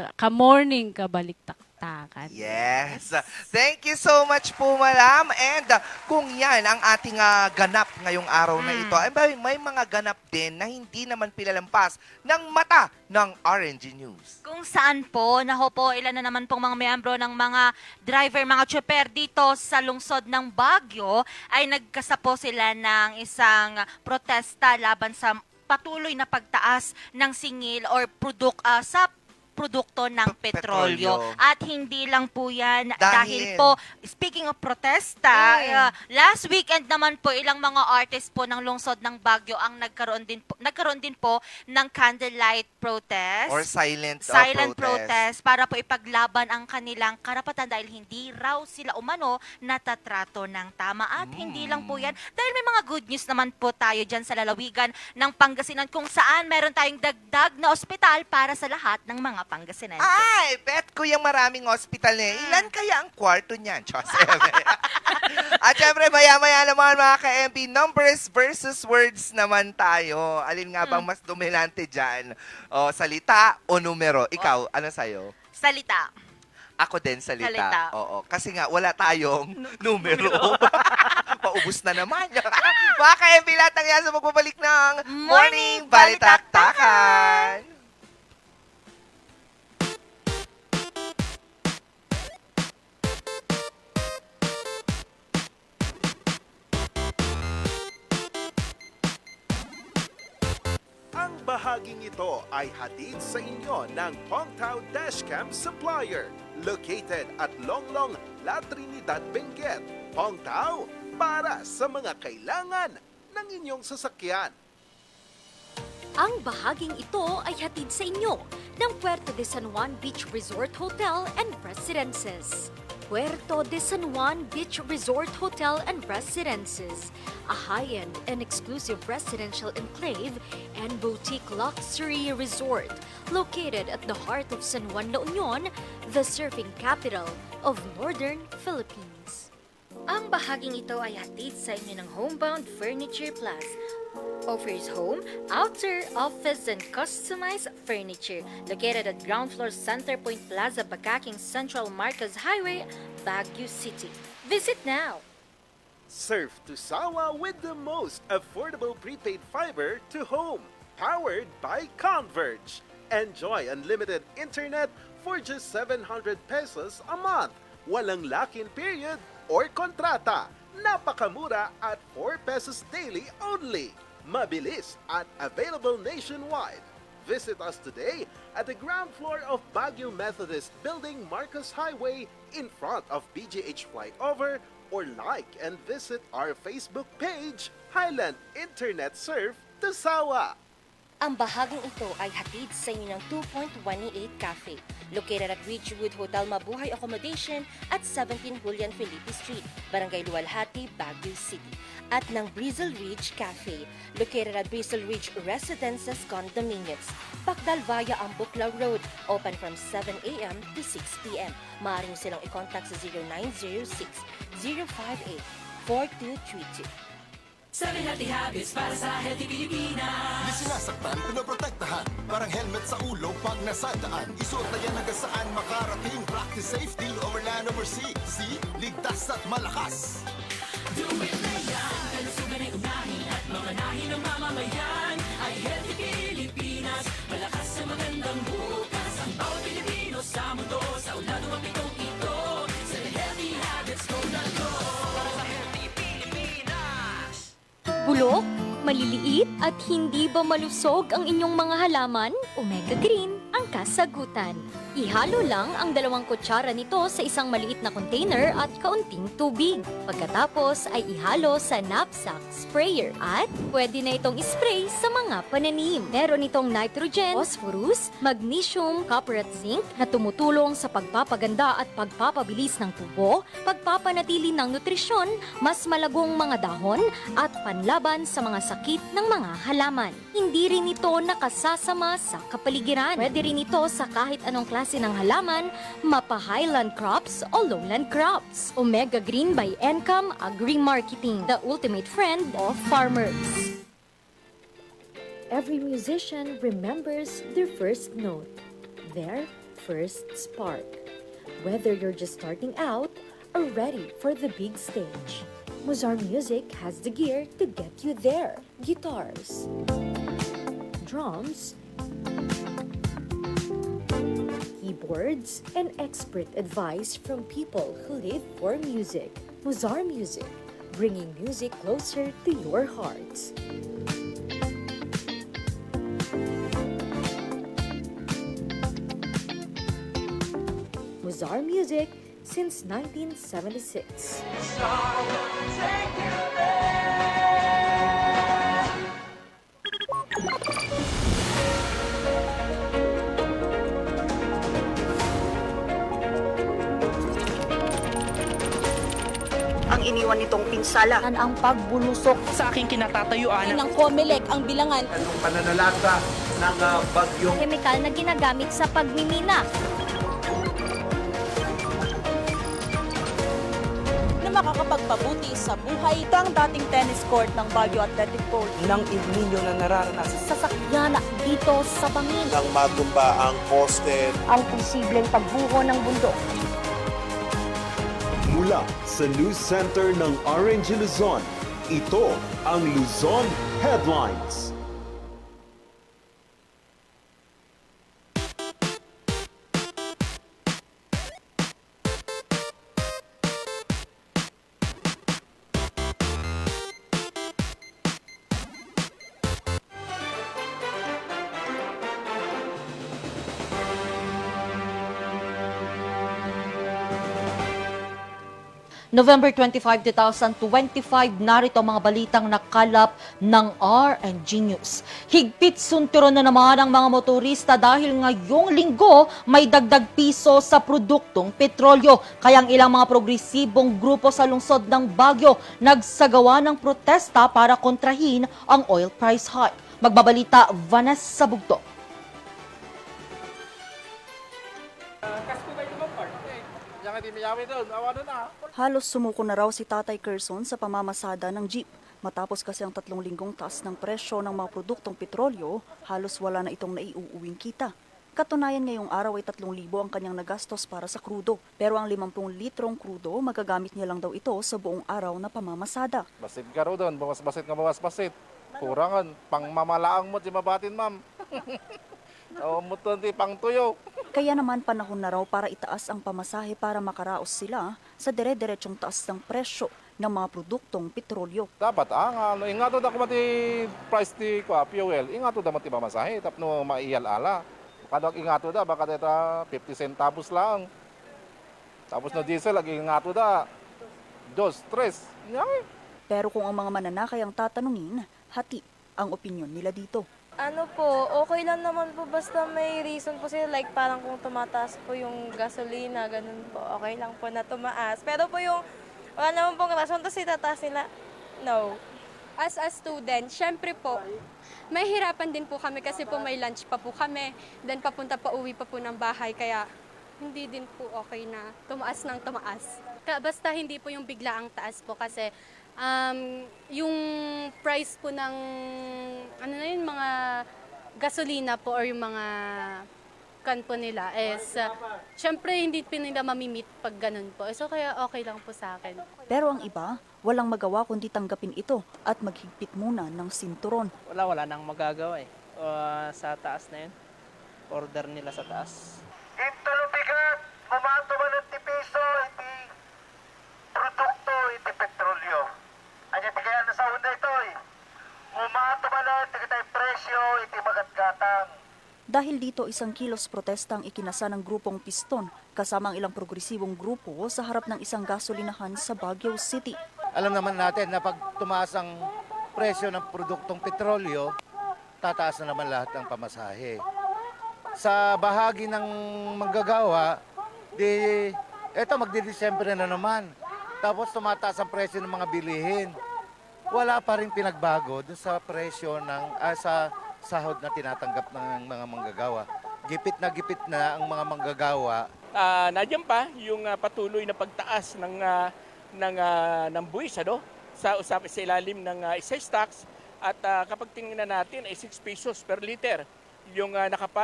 kabalitaktakan. Balitaktakan. Yes. Thank you so much po, Madam. And kung yan ang ating ganap ngayong araw na ito, ay may mga ganap din na hindi naman pilalampas ng mata ng RNG News. Kung saan po, naho po, ilan na naman pong mga miyembro ng mga driver, mga chopper dito sa lungsod ng Baguio ay nagkasapo sila ng isang protesta laban sa patuloy na pagtaas ng singil or sa produkto ng petrolyo. Petrolyo. At hindi lang po yan Dahil- dahil po, speaking of protesta, last weekend naman po ilang mga artist po ng lungsod ng Baguio ang nagkaroon din po ng candlelight protest. Or silent, Protest para po ipaglaban ang kanilang karapatan dahil hindi raw sila umano natatrato ng tama. At hindi lang po yan, dahil may mga good news naman po tayo dyan sa lalawigan ng Pangasinan kung saan meron tayong dagdag na ospital para sa lahat ng mga Pangasinense. Ay, bet ko yung maraming hospital na yan. Ilan kaya ang kwarto niyan? Joseph. At syempre, maya-maya naman mga ka-MB, numbers versus words naman tayo. Alin nga bang mas dominante dyan? O, salita o numero? Ikaw, ano sa'yo? Salita. Ako din salita. Salita. Oo. Kasi nga, wala tayong numero. Paubos na naman. Mga ka-MB, lahat ng yan sa magbabalik ng Morning Balitaktakan. Ang bahaging ito ay hatid sa inyo ng Pongtao Dashcam Supplier, located at Longlong, La Trinidad, Benguet. Pongtao, para sa mga kailangan ng inyong sasakyan. Ang bahaging ito ay hatid sa inyo ng Puerto de San Juan Beach Resort Hotel and Residences. Puerto de San Juan Beach Resort Hotel and Residences, a high-end and exclusive residential enclave and boutique luxury resort located at the heart of San Juan, La Union, the surfing capital of Northern Philippines. Ang bahaging ito ay hatid sa inyo ng Homebound Furniture Plus. Offers home, outer, office, and customized furniture. Located at ground floor Centerpoint Plaza, Bakaking Central Marcos Highway, Baguio City. Visit now! Surf to Sawa with the most affordable prepaid fiber to home, powered by Converge. Enjoy unlimited internet for just 700 pesos a month. Walang lock-in period or kontrata. Napakamura at 4 pesos daily only. Mabilis at available nationwide. Visit us today at the ground floor of Baguio Methodist Building, Marcos Highway, in front of BGH Flyover, or like and visit our Facebook page, Highland Internet Surf to Sawa. Ang bahaging ito ay hatid sa inyo ng 2.188 Cafe, located at Ridgewood Hotel Mabuhay Accommodation at 17 Julian Felipe Street, Barangay Luwalhati, Baguio City. At ng Brizzle Ridge Cafe, located at Brizzle Ridge Residences Condominiums, Pacdal via Ambuclaw Road, open from 7 a.m. to 6 p.m. Maaari niyo silang i-contact sa 0906-058-4232. Di sinasaktan, pinoprotektahan. Parang helmet sa ulo pag nasadaan. Isuot na yan hanggang saan makarating. Practice safety over land over sea. See? Ligtas at malakas. Bulok, maliliit at hindi ba malusog ang inyong mga halaman? Omega Green ang kasagutan. Ihalo lang ang 2 kutsara nito sa isang maliit na container at kaunting tubig. Pagkatapos ay ihalo sa knapsack sprayer at pwede na itong ispray sa mga pananim. Meron itong nitrogen, phosphorus, magnesium, copper at zinc na tumutulong sa pagpapaganda at pagpapabilis ng tubo, pagpapanatili ng nutrisyon, mas malagong mga dahon at panlaban sa mga sakit ng mga halaman. Hindi rin ito nakasasama sa kapaligiran. Pwede rin ito sa kahit anong klase ng halaman, mapa-highland crops o lowland crops. Omega Green by Encam Agri-Marketing, the ultimate friend of farmers. Every musician remembers their first note, their first spark. Whether you're just starting out or ready for the big stage, Mozart Music has the gear to get you there. Guitars, drums, keyboards, and expert advice from people who live for music. Mozart Music, bringing music closer to your hearts. Mozart Music since 1976. Ang iniwan nitong pinsala ang pagbulusok sa aking kinatatayuan. ng COMELEC ang bilangan Anong pananalasa ng bagyong Chemical na ginagamit sa pagmimina. na makakapagpabuti sa buhay. Ito ang dating tennis court ng Baguio Athletic Court. Ng Igminyo na nararanasan. Sasakyan dito sa bangin. nang matumba ang poste Ang posibleng pagbuho ng bundok. mula sa News Center ng Orange Luzon. Ito ang Luzon Headlines. November 25, 2025, narito ang mga balitang nakalap ng RNG News. Higpit sunturon na naman ang mga motorista dahil ngayong linggo may dagdag piso sa produktong petrolyo. Kaya ang ilang mga progresibong grupo sa lungsod ng Baguio nagsagawa ng protesta para kontrahin ang oil price hike. Magbabalita, Vanessa Bugto. Halos sumuko na raw si Tatay Kerson sa pamamasada ng jeep. Matapos kasi ang 3 linggong taas ng presyo ng mga produktong petrolyo, halos wala na itong naiuuwing kita. Katunayan ngayong araw ay 3,000 ang kanyang nagastos para sa krudo. Pero ang 50 litrong krudo, magagamit niya lang daw ito sa buong araw na pamamasada. Basit ka raw doon, bawas-basit nga bawas-basit. Kurangan, pang mamalaang mo, di mabatin ma'am. O mo to, di pang tuyo. Kaya naman panahon na raw para itaas ang pamasahe para makaraos sila sa dire-diretsong taas ng presyo ng mga produktong petrolyo. Dapat ingato da ko mati price ti fuel, ingato da mati pamasahe, tapno maiyal ala. Kadok ingato da, baka deta 50 centavos lang. Tapos no diesel, lagi ingato da 2, 3. Nyay. Pero kung ang mga mananakay ang tatanungin, hati ang opinyon nila dito. Ano po, okay lang naman po basta may reason po sila, like parang kung tumataas po yung gasolina, ganun po, okay lang po na tumaas. Pero po yung wala naman pong rason, tapos itataas nila, no. As a student, syempre po, may hirapan din po kami kasi po may lunch pa po kami, then papunta pa uwi pa po ng bahay, kaya hindi din po okay na tumaas ng tumaas. Basta hindi po yung bigla ang taas po kasi yung price po ng mga gasolina po or yung mga kan po nila is syempre hindi po nila mamimit pag ganun po. So kaya okay lang po sa akin. Pero ang iba, walang magawa kundi tanggapin ito at maghigpit muna ng sinturon. Wala nang magagawa eh. Sa taas na yun. Order nila sa taas. Ito lubigat, bumato man ng tipiso, iti produkto, iti petrolyo. Anya tigayan na sa una ito eh. Bumato man ng iti presyo, iti magatgatang. Dahil dito 1 kilos protesta ang ikinasa ng grupong Piston kasama ang ilang progresibong grupo sa harap ng isang gasolinahan sa Baguio City. Alam naman natin na pag tumaas ang presyo ng produktong petrolyo, tataas na naman lahat ng pamasahe. Sa bahagi ng manggagawa, magdi-Disyembre na naman. Tapos tumataas ang presyo ng mga bilihin. Wala pa rin pinagbago dun sa presyo sa sahod na tinatanggap ng mga manggagawa. Gipit na ang mga manggagawa. Nandiyan pa yung patuloy na pagtaas ng buwis sa ilalim ng excise tax at kapag tingnan natin ay 6 pesos per liter yung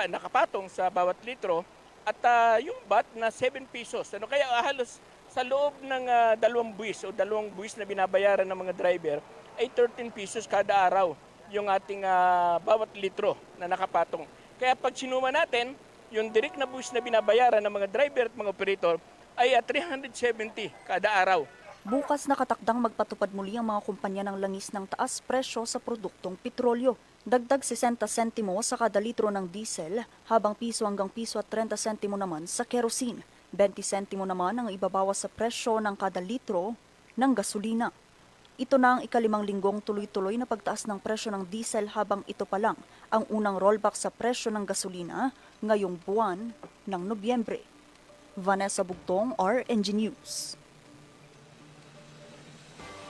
nakapatong sa bawat litro At yung bat na 7 pesos. Ano, kaya halos sa loob ng 2 buwis o 2 buwis na binabayaran ng mga driver ay 13 pesos kada araw yung ating bawat litro na nakapatong. Kaya pag sinuma natin, yung direct na buwis na binabayaran ng mga driver at mga operator ay 370 kada araw. Bukas nakatakdang magpatupad muli ang mga kumpanya ng langis ng taas presyo sa produktong petrolyo. Dagdag 60 sentimo sa kada litro ng diesel, habang piso hanggang piso at 30 sentimo naman sa kerosene. 20 sentimo naman ang ibabawas sa presyo ng kada litro ng gasolina. Ito na ang ikalimang linggong tuloy-tuloy na pagtaas ng presyo ng diesel, habang ito pa lang ang unang rollback sa presyo ng gasolina ngayong buwan ng Nobyembre. Vanessa Bugtong, RNG News.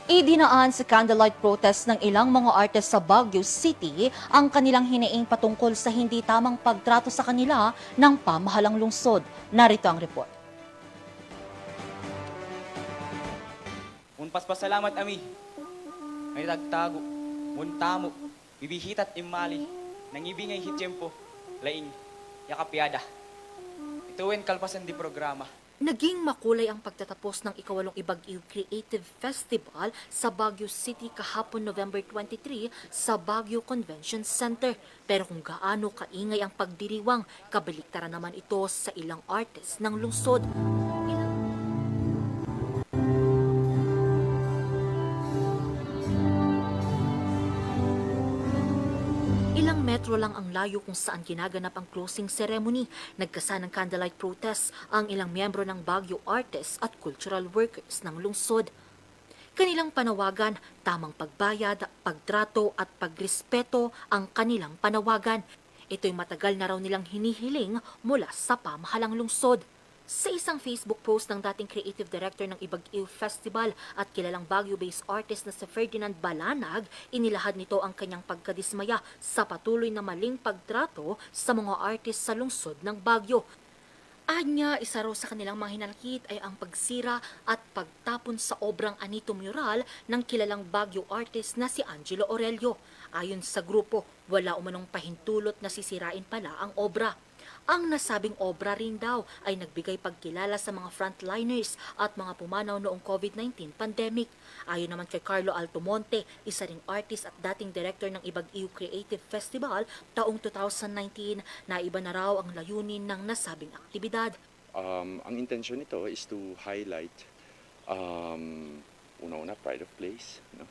Idinaan sa candlelight protest ng ilang mga artist sa Baguio City ang kanilang hiniing patungkol sa hindi tamang pagtrato sa kanila ng pamahalang lungsod. Narito ang report. Pasalamat ami. Ay tagtago, muntamo, bibihitat imali, nangibingay hityempo, laing, yakapiada. Ituwin kalpasan di programa. Naging makulay ang pagtatapos ng ika-8 Ibag-iw Creative Festival sa Baguio City kahapon November 23 sa Baguio Convention Center. Pero kung gaano kaingay ang pagdiriwang, kabaliktaran naman ito sa ilang artists ng lungsod. Ilang metro lang ang layo kung saan ginaganap ang closing ceremony. Nagkasa ng candlelight protest ang ilang miyembro ng Baguio artists at cultural workers ng lungsod. Kanilang panawagan, tamang pagbayad, pagtrato at pagrespeto ang kanilang panawagan. Ito'y matagal na raw nilang hinihiling mula sa pamahalang lungsod. Sa isang Facebook post ng dating creative director ng Ibag-iw Festival at kilalang Baguio-based artist na si Ferdinand Balanag, inilahad nito ang kanyang pagkadismaya sa patuloy na maling pagtrato sa mga artist sa lungsod ng Baguio. Anya, isa raw sa kanilang mga hinanakit ay ang pagsira at pagtapon sa obrang anito mural ng kilalang Baguio artist na si Angelo Aurelio. Ayon sa grupo, wala umanong pahintulot na sisirain pala ang obra. Ang nasabing obra rin daw ay nagbigay pagkilala sa mga frontliners at mga pumanaw noong COVID-19 pandemic. Ayon naman kay Carlo Altomonte, isa ring artist at dating director ng Ibag-iw Creative Festival, taong 2019 na iba na raw ang layunin ng nasabing aktibidad. Ang intention nito is to highlight una-una pride of place, no?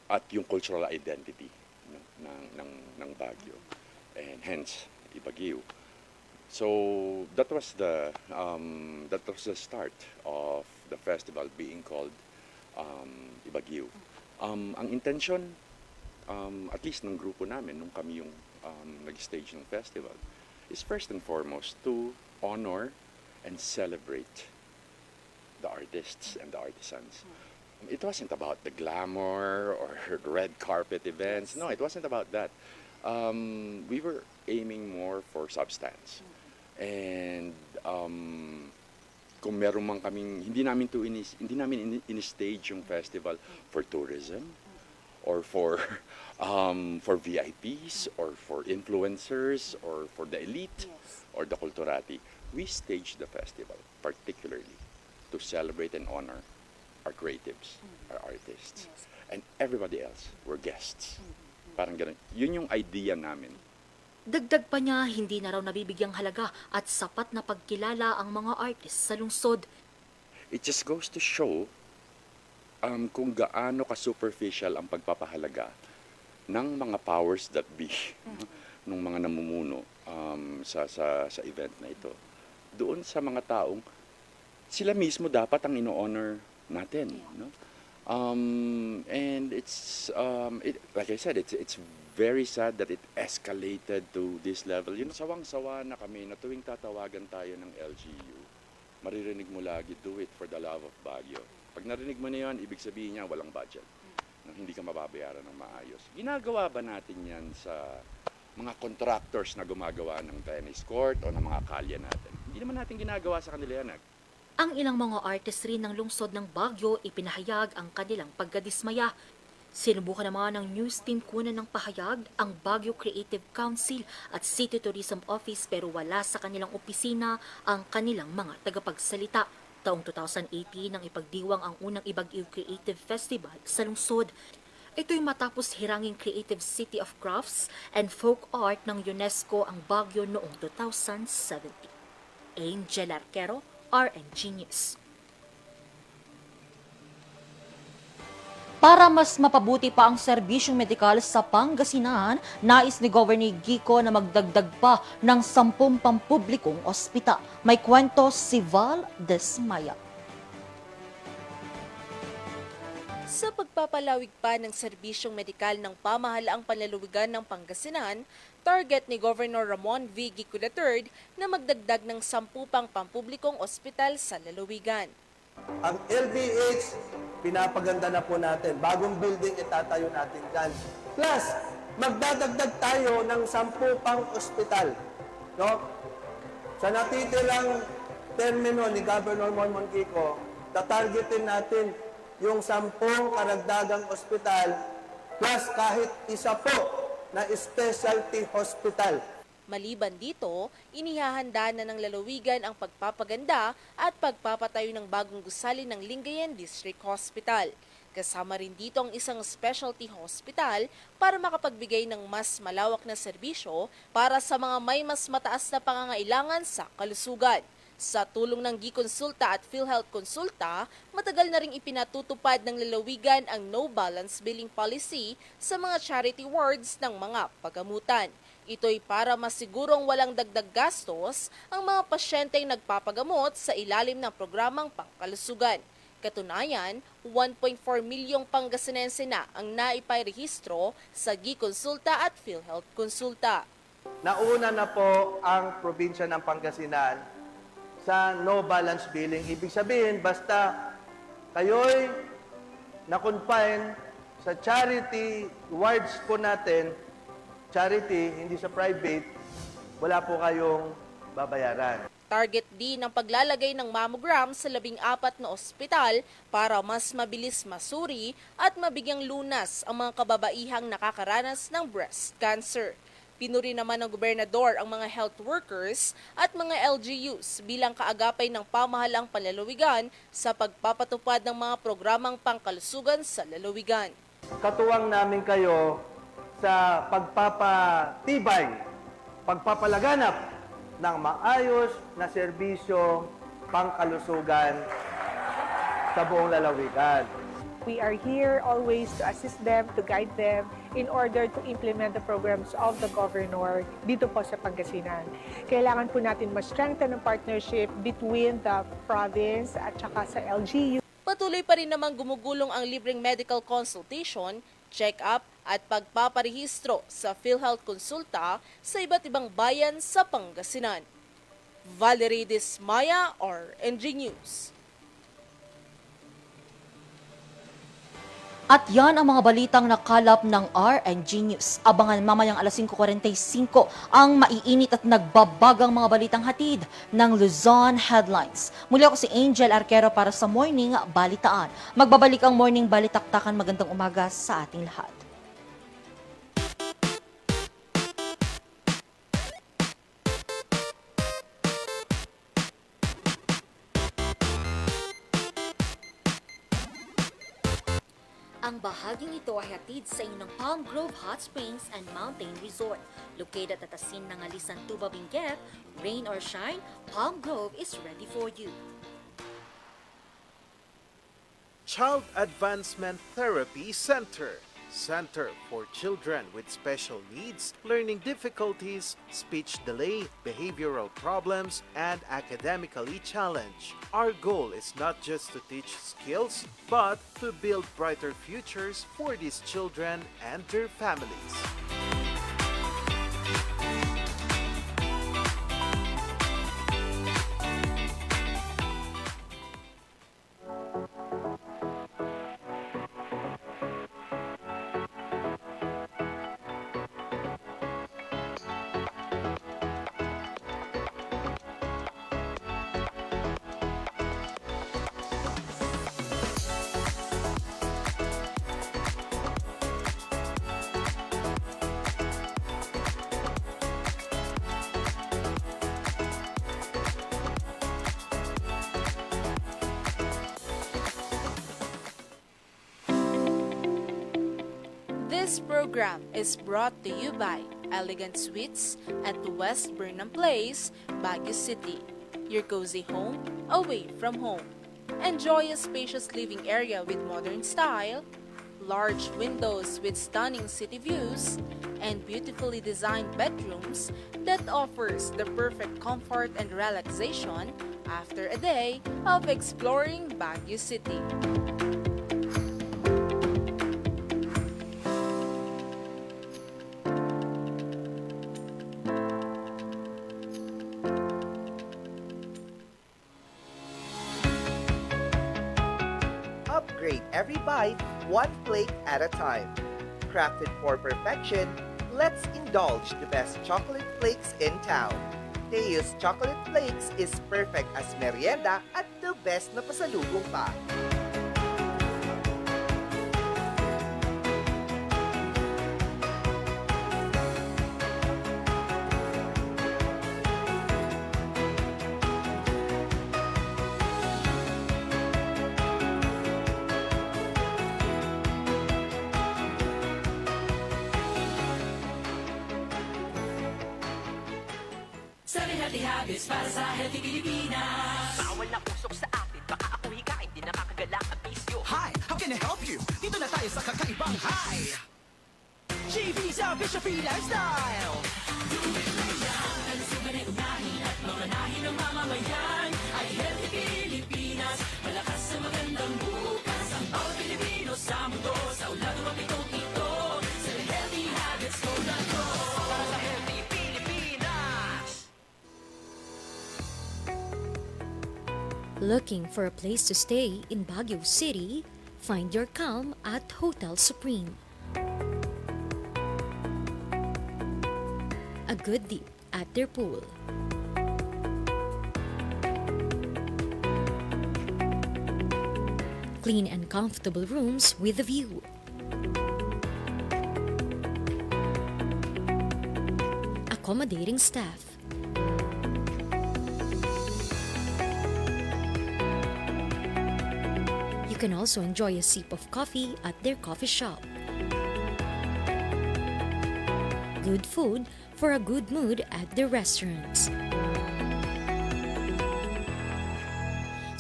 At yung cultural identity, no, ng Baguio. And hence Ibag-iw. So that was the start of the festival being called Ibag-iw. Ang intention, at least ng grupo namin nung kami yung nag-stage ng festival, is first and foremost to honor and celebrate the artists and the artisans. It wasn't about the glamour or the red carpet events. No, it wasn't about that. We were aiming more for substance. And kung meron man kaming hindi namin in-stage yung festival for tourism or for VIPs or for influencers or for the elite or the culturati. We staged the festival particularly to celebrate and honor our creatives, our artists, and everybody else were guests. Parang ganun. Yun yung idea namin. Dagdag pa niya, hindi na raw nabibigyang halaga at sapat na pagkilala ang mga artist sa lungsod. It just goes to show kung gaano ka-superficial ang pagpapahalaga ng mga powers that be, ng mga namumuno sa event na ito. Doon sa mga taong sila mismo dapat ang ino-honor natin. No? And it's like I said, it's very sad that it escalated to this level. You know, sawang-sawa na kami na tuwing tatawagan tayo ng LGU, maririnig mo lagi, do it for the love of Baguio. Pag narinig mo na yun, ibig sabihin niya walang budget. Hindi ka mababayaran ng maayos. Ginagawa ba natin yan sa mga contractors na gumagawa ng tennis court o ng mga kalye natin? Hindi naman natin ginagawa sa kanila yan. Ang ilang mga artist rin ng lungsod ng Baguio ipinahayag ang kanilang pagkadismaya. Sinubukan naman ng news team kunan ng pahayag ang Baguio Creative Council at City Tourism Office pero wala sa kanilang opisina ang kanilang mga tagapagsalita. Taong 2018 nang ipagdiwang ang unang Baguio Creative Festival sa lungsod. Ito'y matapos hiranging Creative City of Crafts and Folk Art ng UNESCO ang Baguio noong 2017. Angel Arquero, RNG News. Para mas mapabuti pa ang serbisyong medikal sa Pangasinan, nais ni Governor Gico na magdagdag pa ng 10 pampublikong ospital. May kwento si Val Desmaya. Sa pagpapalawig pa ng serbisyong medikal ng pamahalaang panlalawigan ng Pangasinan, target ni Governor Ramon V. Gico III na magdagdag ng 10 pang pampublikong ospital sa lalawigan. Ang LBH, pinapaganda na po natin. Bagong building itatayo natin dyan. Plus, magdadagdag tayo ng 10 pang ospital. No? Sa natitirang termino ni Governor Monmon Gico, tatargetin natin yung 10 karagdagang ospital plus kahit isa po na specialty hospital. Maliban dito, inihahanda na ng lalawigan ang pagpapaganda at pagpapatayo ng bagong gusali ng Lingayen District Hospital. Kasama rin dito ang isang specialty hospital para makapagbigay ng mas malawak na serbisyo para sa mga may mas mataas na pangangailangan sa kalusugan. Sa tulong ng GConsulta at PhilHealth Consulta, matagal na ring ipinatutupad ng lalawigan ang no-balance billing policy sa mga charity wards ng mga pagamutan. Ito'y para masigurong walang dagdag gastos ang mga pasyenteng nagpapagamot sa ilalim ng programang pangkalusugan. Katunayan, 1.4 milyong Pangasinense na ang naipay-rehistro sa GConsulta at PhilHealth Consulta. Nauna na po ang probinsya ng Pangasinan sa no balance billing. Ibig sabihin, basta kayo'y na-confine sa charity wards po natin, charity, hindi sa private, wala po kayong babayaran. Target din ang paglalagay ng mammogram sa 14 na ospital para mas mabilis masuri at mabigyang lunas ang mga kababaihang nakakaranas ng breast cancer. Pinuri naman ng gobernador ang mga health workers at mga LGUs bilang kaagapay ng pamahalaang panlalawigan sa pagpapatupad ng mga programang pangkalusugan sa lalawigan. Katuwang namin kayo sa pagpapatibay, pagpapalaganap ng maayos na serbisyo pangkalusugan sa buong lalawigan. We are here always to assist them, to guide them in order to implement the programs of the governor dito po sa Pangasinan. Kailangan po natin ma-strengthen ang partnership between the province at saka sa LGU. Patuloy pa rin namang gumugulong ang libreng medical consultation, check-up at pagpaparehistro sa PhilHealth Consulta sa iba't ibang bayan sa Pangasinan. Valerie Desmaya, RNG News. At yan ang mga balitang nakalap ng RNG News. Abangan mamayang alas 5:45 ang maiinit at nagbabagang mga balitang hatid ng Luzon Headlines. Muli ako si Angel Arquero para sa Morning Balitaan. Magbabalik ang Morning Balitaktakan. Magandang umaga sa ating lahat. Ang bahaging ito ay hatid sa inyo ng Palm Grove Hot Springs and Mountain Resort. Located at Asin ng Alisan, Tuba, Benguet, rain or shine, Palm Grove is ready for you. Child Advancement Therapy Center. Center for children with special needs, learning difficulties, speech delay, behavioral problems, and academically challenged. Our goal is not just to teach skills, but to build brighter futures for these children and their families. This program is brought to you by Elegant Suites at West Burnham Place, Baguio City. Your cozy home away from home. Enjoy a spacious living area with modern style, large windows with stunning city views, and beautifully designed bedrooms that offers the perfect comfort and relaxation after a day of exploring Baguio City. Upgrade every bite, one plate at a time. Crafted for perfection, let's indulge the best chocolate flakes in town. Teus Chocolate Flakes is perfect as merienda at the best na pasalubong pa. Healthy habits para sa healthy Pilipinas. Bawal na usok sa atin, baka ako hikain, di nakakagala ang bisyo. Hi, how can I help you? Dito na tayo sa kakaibang high. GV's Bishop Lifestyle. Duwit lang yan, kalusugan ay unahin at mga nahin ng mamamayan. Ay healthy Pilipinas, malakas sa magandang bukas. Ang bawat Pilipino sa mundo, sa ulado ang pitong ito. Sa healthy habits ko na to. Para sa healthy Pilipinas. Looking for a place to stay in Baguio City? Find your calm at Hotel Supreme. A good dip at their pool. Clean and comfortable rooms with a view. Accommodating staff. You can also enjoy a sip of coffee at their coffee shop. Good food for a good mood at their restaurants.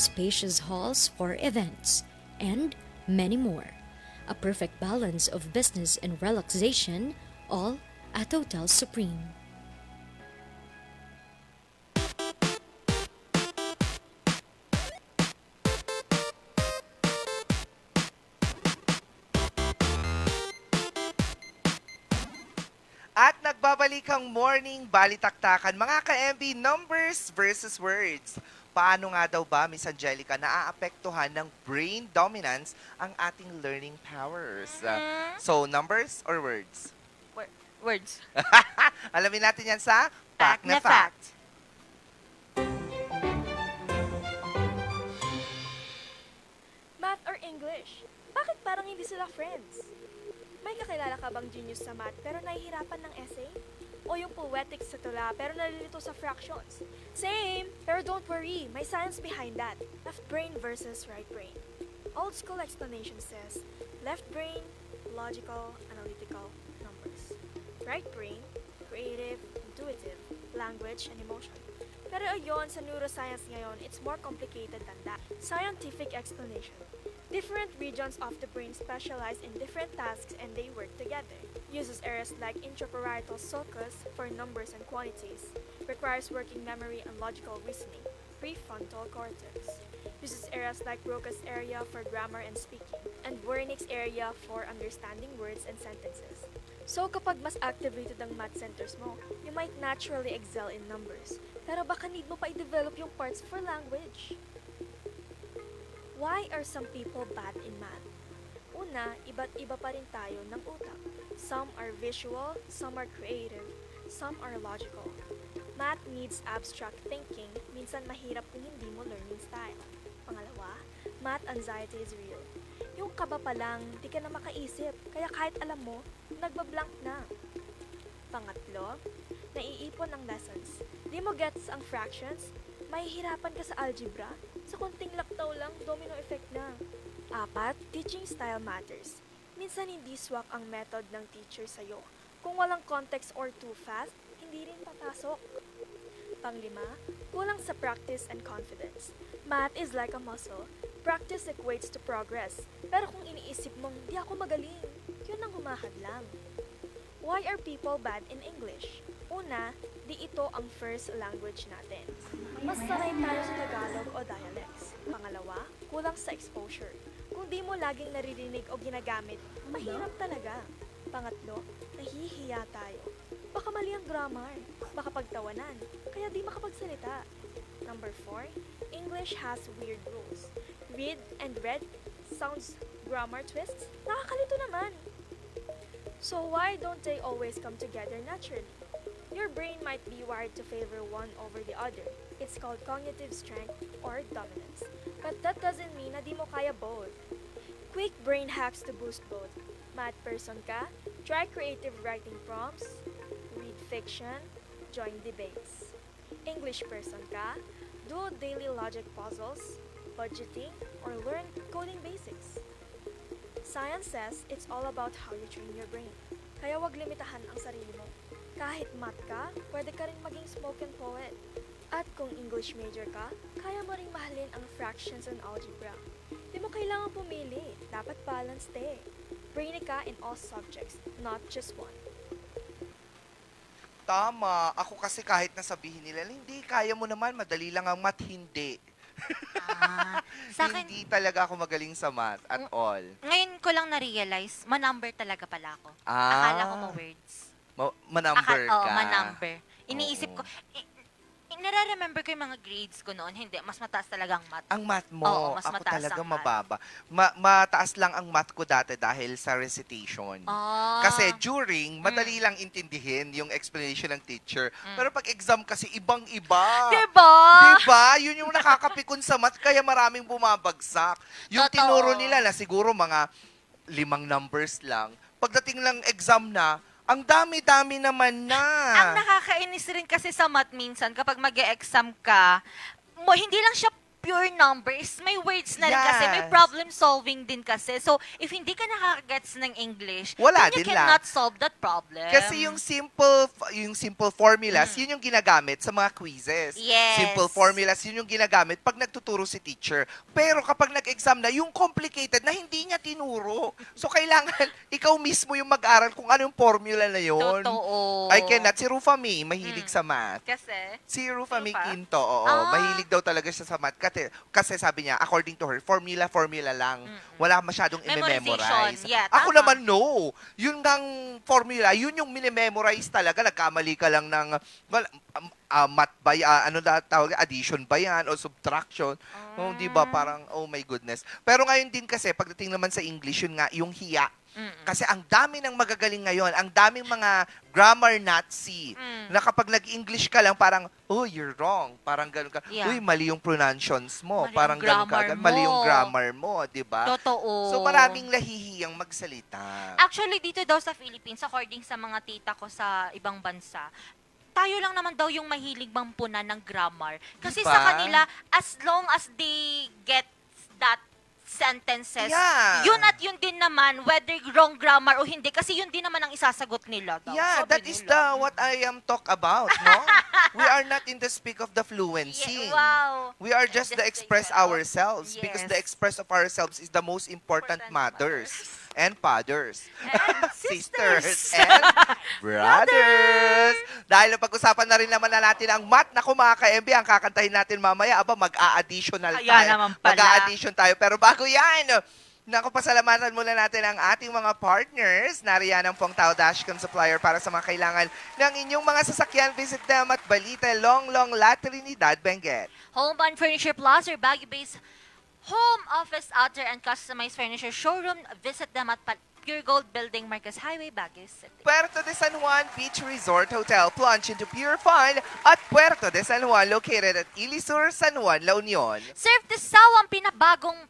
Spacious halls for events, and many more. A perfect balance of business and relaxation, all at Hotel Supreme. At nagbabalik ang morning balitaktakan, mga ka-MB, numbers versus words. Paano nga daw ba, Miss Angelica, naaapektuhan ng brain dominance ang ating learning powers? So, numbers or words? Words. Alamin natin yan sa Fact na Fact. Math or English? Bakit parang hindi sila friends? May kakilala ka bang genius sa math pero nahihirapan ng essay? O yung poetics sa tula pero nalilito sa fractions? Same! Pero don't worry, may science behind that. Left brain versus right brain. Old school explanation says, left brain, logical, analytical, numbers. Right brain, creative, intuitive, language, and emotion. Pero ayon sa neuroscience ngayon, it's more complicated than that. Scientific explanation. Different regions of the brain specialize in different tasks and they work together. Uses areas like intraparietal sulcus for numbers and quantities. Requires working memory and logical reasoning. Prefrontal cortex. Uses areas like Broca's area for grammar and speaking. And Wernicke's area for understanding words and sentences. So kapag mas activated ang math centers mo, you might naturally excel in numbers. Pero baka need mo pa i-develop yung parts for language. Why are some people bad in math? Una, iba't iba pa rin tayo ng utak. Some are visual, some are creative, some are logical. Math needs abstract thinking, minsan mahirap kung hindi mo learning style. Pangalawa, math anxiety is real. Yung kaba pa lang, di ka na makaisip, kaya kahit alam mo, nagbablank na. Pangatlo, naiipon ang lessons. Di mo gets ang fractions, mahihirapan ka sa algebra, sa konting laktaw lang, domino effect na. Apat, teaching style matters. Minsan hindi swak ang method ng teacher sa'yo. Kung walang context or too fast, hindi rin papasok. Panglima, kulang sa practice and confidence. Math is like a muscle. Practice equates to progress. Pero kung iniisip mong, di ako magaling, yun ang humahadlang. Why are people bad in English? Una, di ito ang first language natin. Mas sanay tayo sa Tagalog o dialects. Pangalawa, kulang sa exposure. Kung di mo laging naririnig o ginagamit, mahirap talaga. Pangatlo, nahihiya tayo. Baka mali ang grammar, baka pagtawanan, kaya di makapagsalita. Number 4, English has weird rules. Read and read sounds grammar twists. Nakakalito naman. So why don't they always come together naturally? Your brain might be wired to favor one over the other. It's called cognitive strength or dominance. But that doesn't mean na di mo kaya both. Quick brain hacks to boost both. Math person ka? Try creative writing prompts, read fiction, join debates. English person ka? Do daily logic puzzles, budgeting, or learn coding basics. Science says it's all about how you train your brain. Kaya wag limitahan ang sarili mo. Kahit math ka, pwede ka rin maging spoken poet. At kung English major ka, kaya mo ring mahalin ang fractions and algebra. Di mo kailangan pumili. Dapat balanced eh. Brainy ka in all subjects, not just one. Tama. Ako kasi kahit nasabihin nila, hindi, kaya mo naman, madali lang ang math, hindi. Sa akin, Hindi talaga ako magaling sa math at all. ngayon ko lang na-realize, ma-number talaga pala ako. Ah. Akala ko ma-words. Manumber Oo, ka. ma-number. Iniisip ko, nare-remember ko yung mga grades ko noon. Hindi, mas mataas talaga ang math. Ang math mo, Oo, mas ako mataas talaga ang math. mababa. Mataas lang ang math ko dati dahil sa recitation. Ah. Kasi during, madali lang intindihin yung explanation ng teacher. Pero pag exam kasi, ibang-iba. Diba? Diba? Yun yung nakakapikon sa math, kaya maraming bumabagsak. Yung Totoo. tinuro nila na siguro mga 5 numbers lang. Pagdating lang exam na, ang dami-dami naman na. Ang nakakainis rin kasi sa math minsan, kapag mag-e-exam ka, hindi lang siya pure numbers, may words na rin kasi, may Yes. problem solving din kasi. So, if hindi ka nakakagets ng English, Wala then you din lang. cannot solve that problem. Kasi yung simple formulas, yun yung ginagamit sa mga quizzes. Yes. Simple formulas, yun yung ginagamit pag nagtuturo si teacher. Pero kapag nag-exam na, yung complicated na hindi niya tinuro. So, kailangan ikaw mismo yung mag-aral kung ano yung formula na yun. Totoo. I cannot. Si Rufa May, mahilig sa math. Kasi? Si Rufa May Rufa? Quinto, oo. Ah. Mahilig daw talaga siya sa math. Kasi sabi niya, according to her, formula lang. Wala masyadong Memorization. i-memorize. Yeah, Ako tama. naman, no. Yun ngang formula, yun yung minimemorize talaga. Nagkamali ka lang ng, math ba yan? Ano na tawag? Addition ba yan? O subtraction? Oh, di ba? Parang, oh my goodness. Pero ngayon din kasi, pagdating naman sa English, yun nga, yung hiya. Kasi ang dami ng magagaling ngayon, ang daming mga grammar Nazi, na kapag nag-English ka lang, parang, oh, you're wrong. Parang ganun ka. Yeah. Uy, mali yung pronunciations mo. Mali Parang yung ganun ka. grammar Mali yung mo. grammar mo, di ba? Totoo. So, maraming nahihiyang magsalita. Actually, dito daw sa Philippines, according sa mga tita ko sa ibang bansa, tayo lang naman daw yung mahilig mampunan ng grammar. Kasi Diba? sa kanila, as long as they get that sentences, Yeah. yun at yun din naman, whether wrong grammar o hindi, kasi yun din naman ang isasagot nila daw. Yeah, Sabi that is what I am talk about, no? We are not in the speak of the fluency. Yeah, wow. We are just the express ourselves because the Yes. express of ourselves is the most important mothers and fathers, sisters and brothers. Dahil pag-usapan na rin naman na natin ang math, naku mga ka-MB, ang kakantahin natin mamaya, mag-a-additional Kaya tayo. naman pala. Mag-a-addition tayo. Pero bago yan, naku, pasalamatan muna natin ang ating mga partners. Nariyan ang Pong Tao Dashcam Supplier para sa mga kailangan ng inyong mga sasakyan. Visit them at Balita Long La Trinidad, Benguet. Home and Furniture Plus or Baguio-based home, office, outdoor, and customized furniture showroom. Visit them at Pure Gold Building, Marcos Highway, Baguio City. Puerto de San Juan Beach Resort Hotel. Plunge into pure fun at Puerto de San Juan, located at Ilisur, San Juan, La Union. Serve the Sawang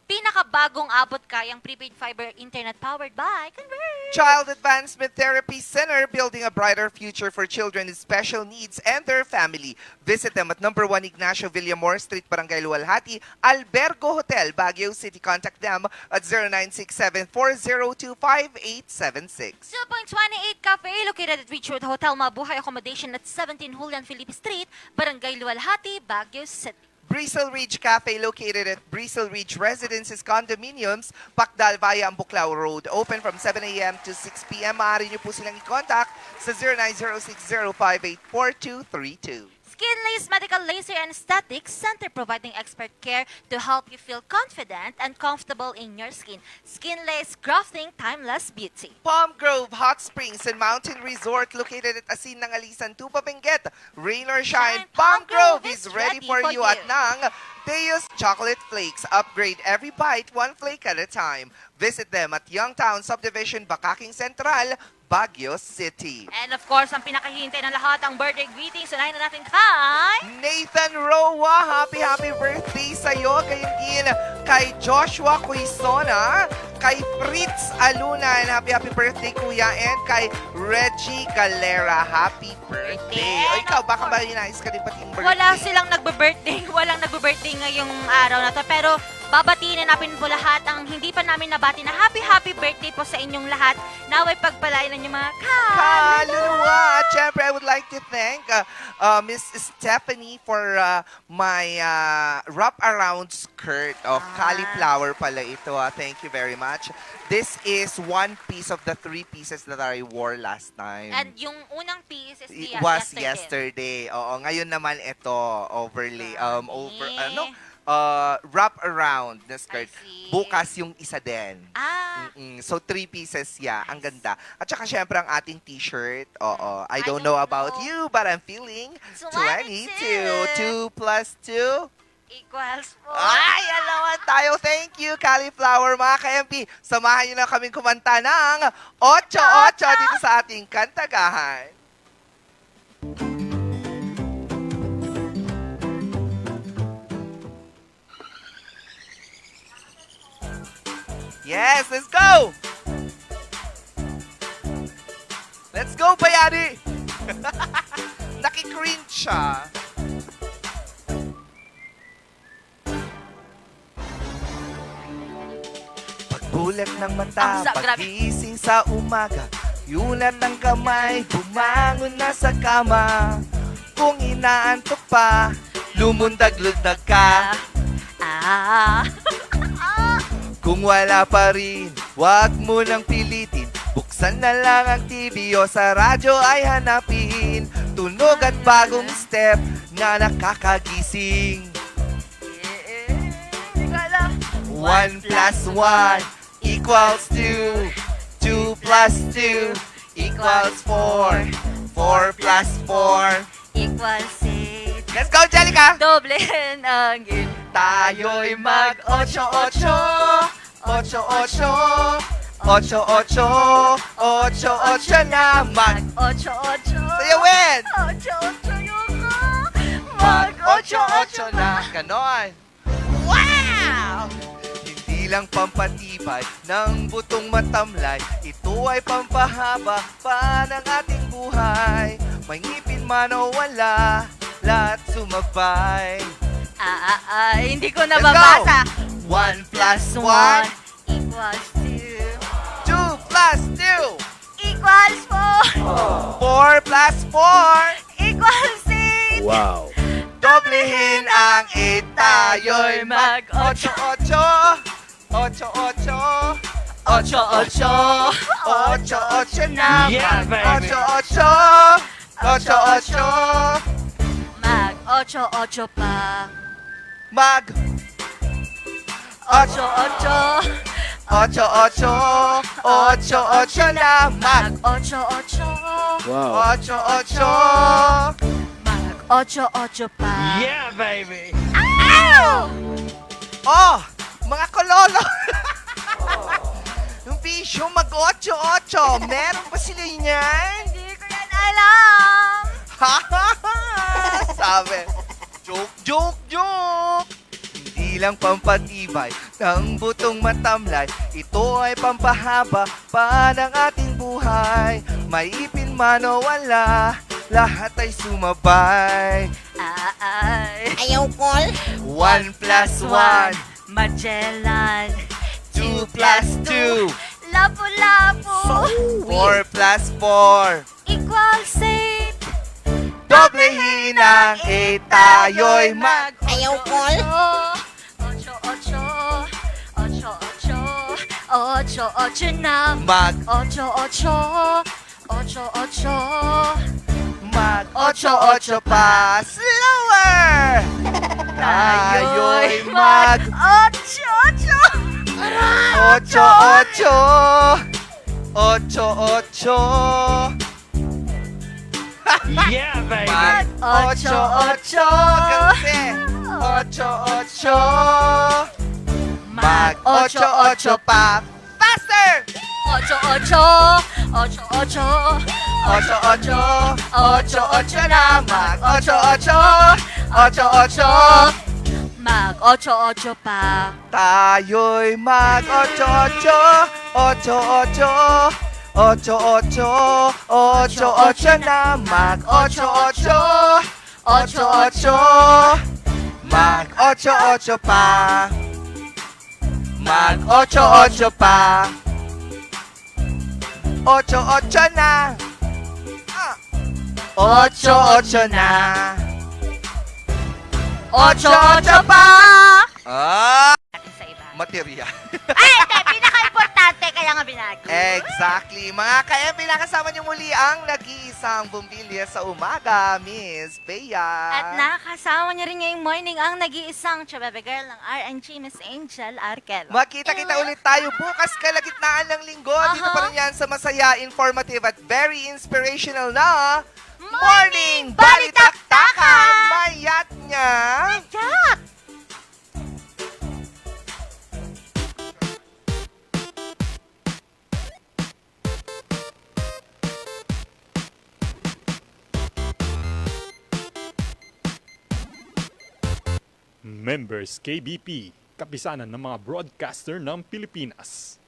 pinakabagong abot kayang prepaid fiber internet powered by Converge. Child Advancement Therapy Center, building a brighter future for children with special needs and their family. Visit them at number 1 Ignacio Villamor Street, Barangay Luwalhati, Albergo Hotel, Hotel, Baguio City. Contact them at 0967-4025-876. 2.28 Cafe, located at Richwood Hotel, Mabuhay Accommodation at 17 Julian Felipe Street, Barangay Luwalhati, Baguio City. Bristle Ridge Cafe, located at Bristle Ridge Residences Condominiums, Pacdal via Ambuclao Road. Open from 7 a.m. to 6 p.m. Maaari niyo po silang i-contact sa 0906-058-4232. Skinlace Medical Laser and Aesthetics Center, providing expert care to help you feel confident and comfortable in your skin. Skinlace Grafting Timeless Beauty. Palm Grove Hot Springs and Mountain Resort, located at Asin ng Alisan, Tupa Benguet. Rain or shine, Palm Grove is ready for you at ng Deus Chocolate Flakes. Upgrade every bite, one flake at a time. Visit them at Youngtown Subdivision, Bakaking Central, Baguio City. And of course, ang pinakahihintay ng lahat, ang birthday greetings. Unahin na natin kay Nathan Roa, happy birthday sa'yo. Gayon din kay Joshua Quisona, kay Fritz Alunan, happy birthday kuya, and kay Reggie Galera, happy birthday. O ikaw, baka ba nais ka din pating birthday? Wala silang nagbe-birthday. Walang nagbe-birthday ngayong araw na to. Pero babatiin natin po lahat ang hindi pa namin nabati na happy birthday po sa inyong lahat. Naway pagpalain ng mga kaluluwa. At syempre, I would like to thank Miss Stephanie for my wrap-around skirt. Cauliflower pala ito. Thank you very much. This is one piece of the 3 pieces that I wore last time. And yung unang piece is It was yesterday. Oo, ngayon naman ito, overlay, wrap around na skirt. Bukas yung isa din. So 3 pieces ang ganda. At saka syempre ang ating t-shirt. Oo, I don't know about you, but I'm feeling 22. 2 plus 2 equals 4. Ay, alawan tayo. Thank you, Cauliflower. Mga ka-MP, samahan nyo na kaming kumanta ng 8-8 dito sa ating kantagahan. Yes, let's go! Let's go, Bayani! Nakikringe siya. Pagbulat ng mata, pagising sa umaga, yunat ng kamay, bumangon na sa kama. Kung inaantok pa, lumundag-lundag ka. Kung wala pa rin, wag mo nang pilitin. Buksan na lang ang TV o sa radyo ay hanapin. Tunog at bagong step na nakakagising. 1 plus 1 equals 2. 2 plus 2 equals 4. 4 plus 4 equals 6. Let's go, Angelica! Doblehin ang gin. Tayo'y mag-8-8. 8-8. 8-8. 8-8 na mag-8-8. Sayawin! 8-8 yung mag-8-8 na. Ganon. Wow! Hindi lang pampatibay ng butong matamlay, ito ay pampahaba pa ng ating buhay. May ngipin man o wala, lahat sumabay. Hindi ko nababasa. 1 plus 1 equals 2. 2 plus 2 equals 4. 4 plus 4 equals 6. Wow! Doblehin ang 8, tayo'y mag-8-8. 8-8. 8-8. 8-8 na. Yeah, baby. 8-8. 8-8. Mag-8-8 pa. Mag 8-8. 8-8. 8-8 na. Mag 8-8. Wow. 8-8. 8-8 pa. Yeah, baby! Ow! Oh! Mga kololo! Yung bisyo mag-8-8. Meron pa sila niyan? Hindi ko yan alam. Sabi, joke! Hindi lang pampatibay ng butong matamlay, ito ay pampahaba pa ng ating buhay. May ipin man o wala, lahat ay sumabay. Ayaw call. 1 plus 1 Magellan. 2 plus 2. Lapu-lapu. 4 plus 4. Equals 8. Doblehin ang 8, tayo'y mag... Ayaw ko. 8 na. Mag... 8. Mag 8 pa. Slower! Tayo'y mag... 8, 8. Yeah, baby! Mag 8. Kasi 8. Mag 8 pa. Faster! 8 na. Mag 8. Mag 8 pa. Tayo'y mag 8. 8 na. Mag 8. Mag 8 pa. Mag 8 pa. 8 na. 8 na. 8 pa. Ah! Material. Ay, hindi. Pinaka-importante. Kaya nga binagi. Exactly. Mga ka-MB, nakasama niyo muli ang nag-iisang bumbilya sa umaga, Miss Bea. At nakasama niya rin ngayong morning ang nag-iisang chabebe girl ng RNG, Miss Angel Arquelo. Makita-kita ulit tayo bukas kalagitnaan ng linggo. Dito pa rin yan sa masaya, informative at very inspirational na Morning Balitaktakan! Mayat niya! Mayat! Members KBP, kapisanan ng mga broadcaster ng Pilipinas.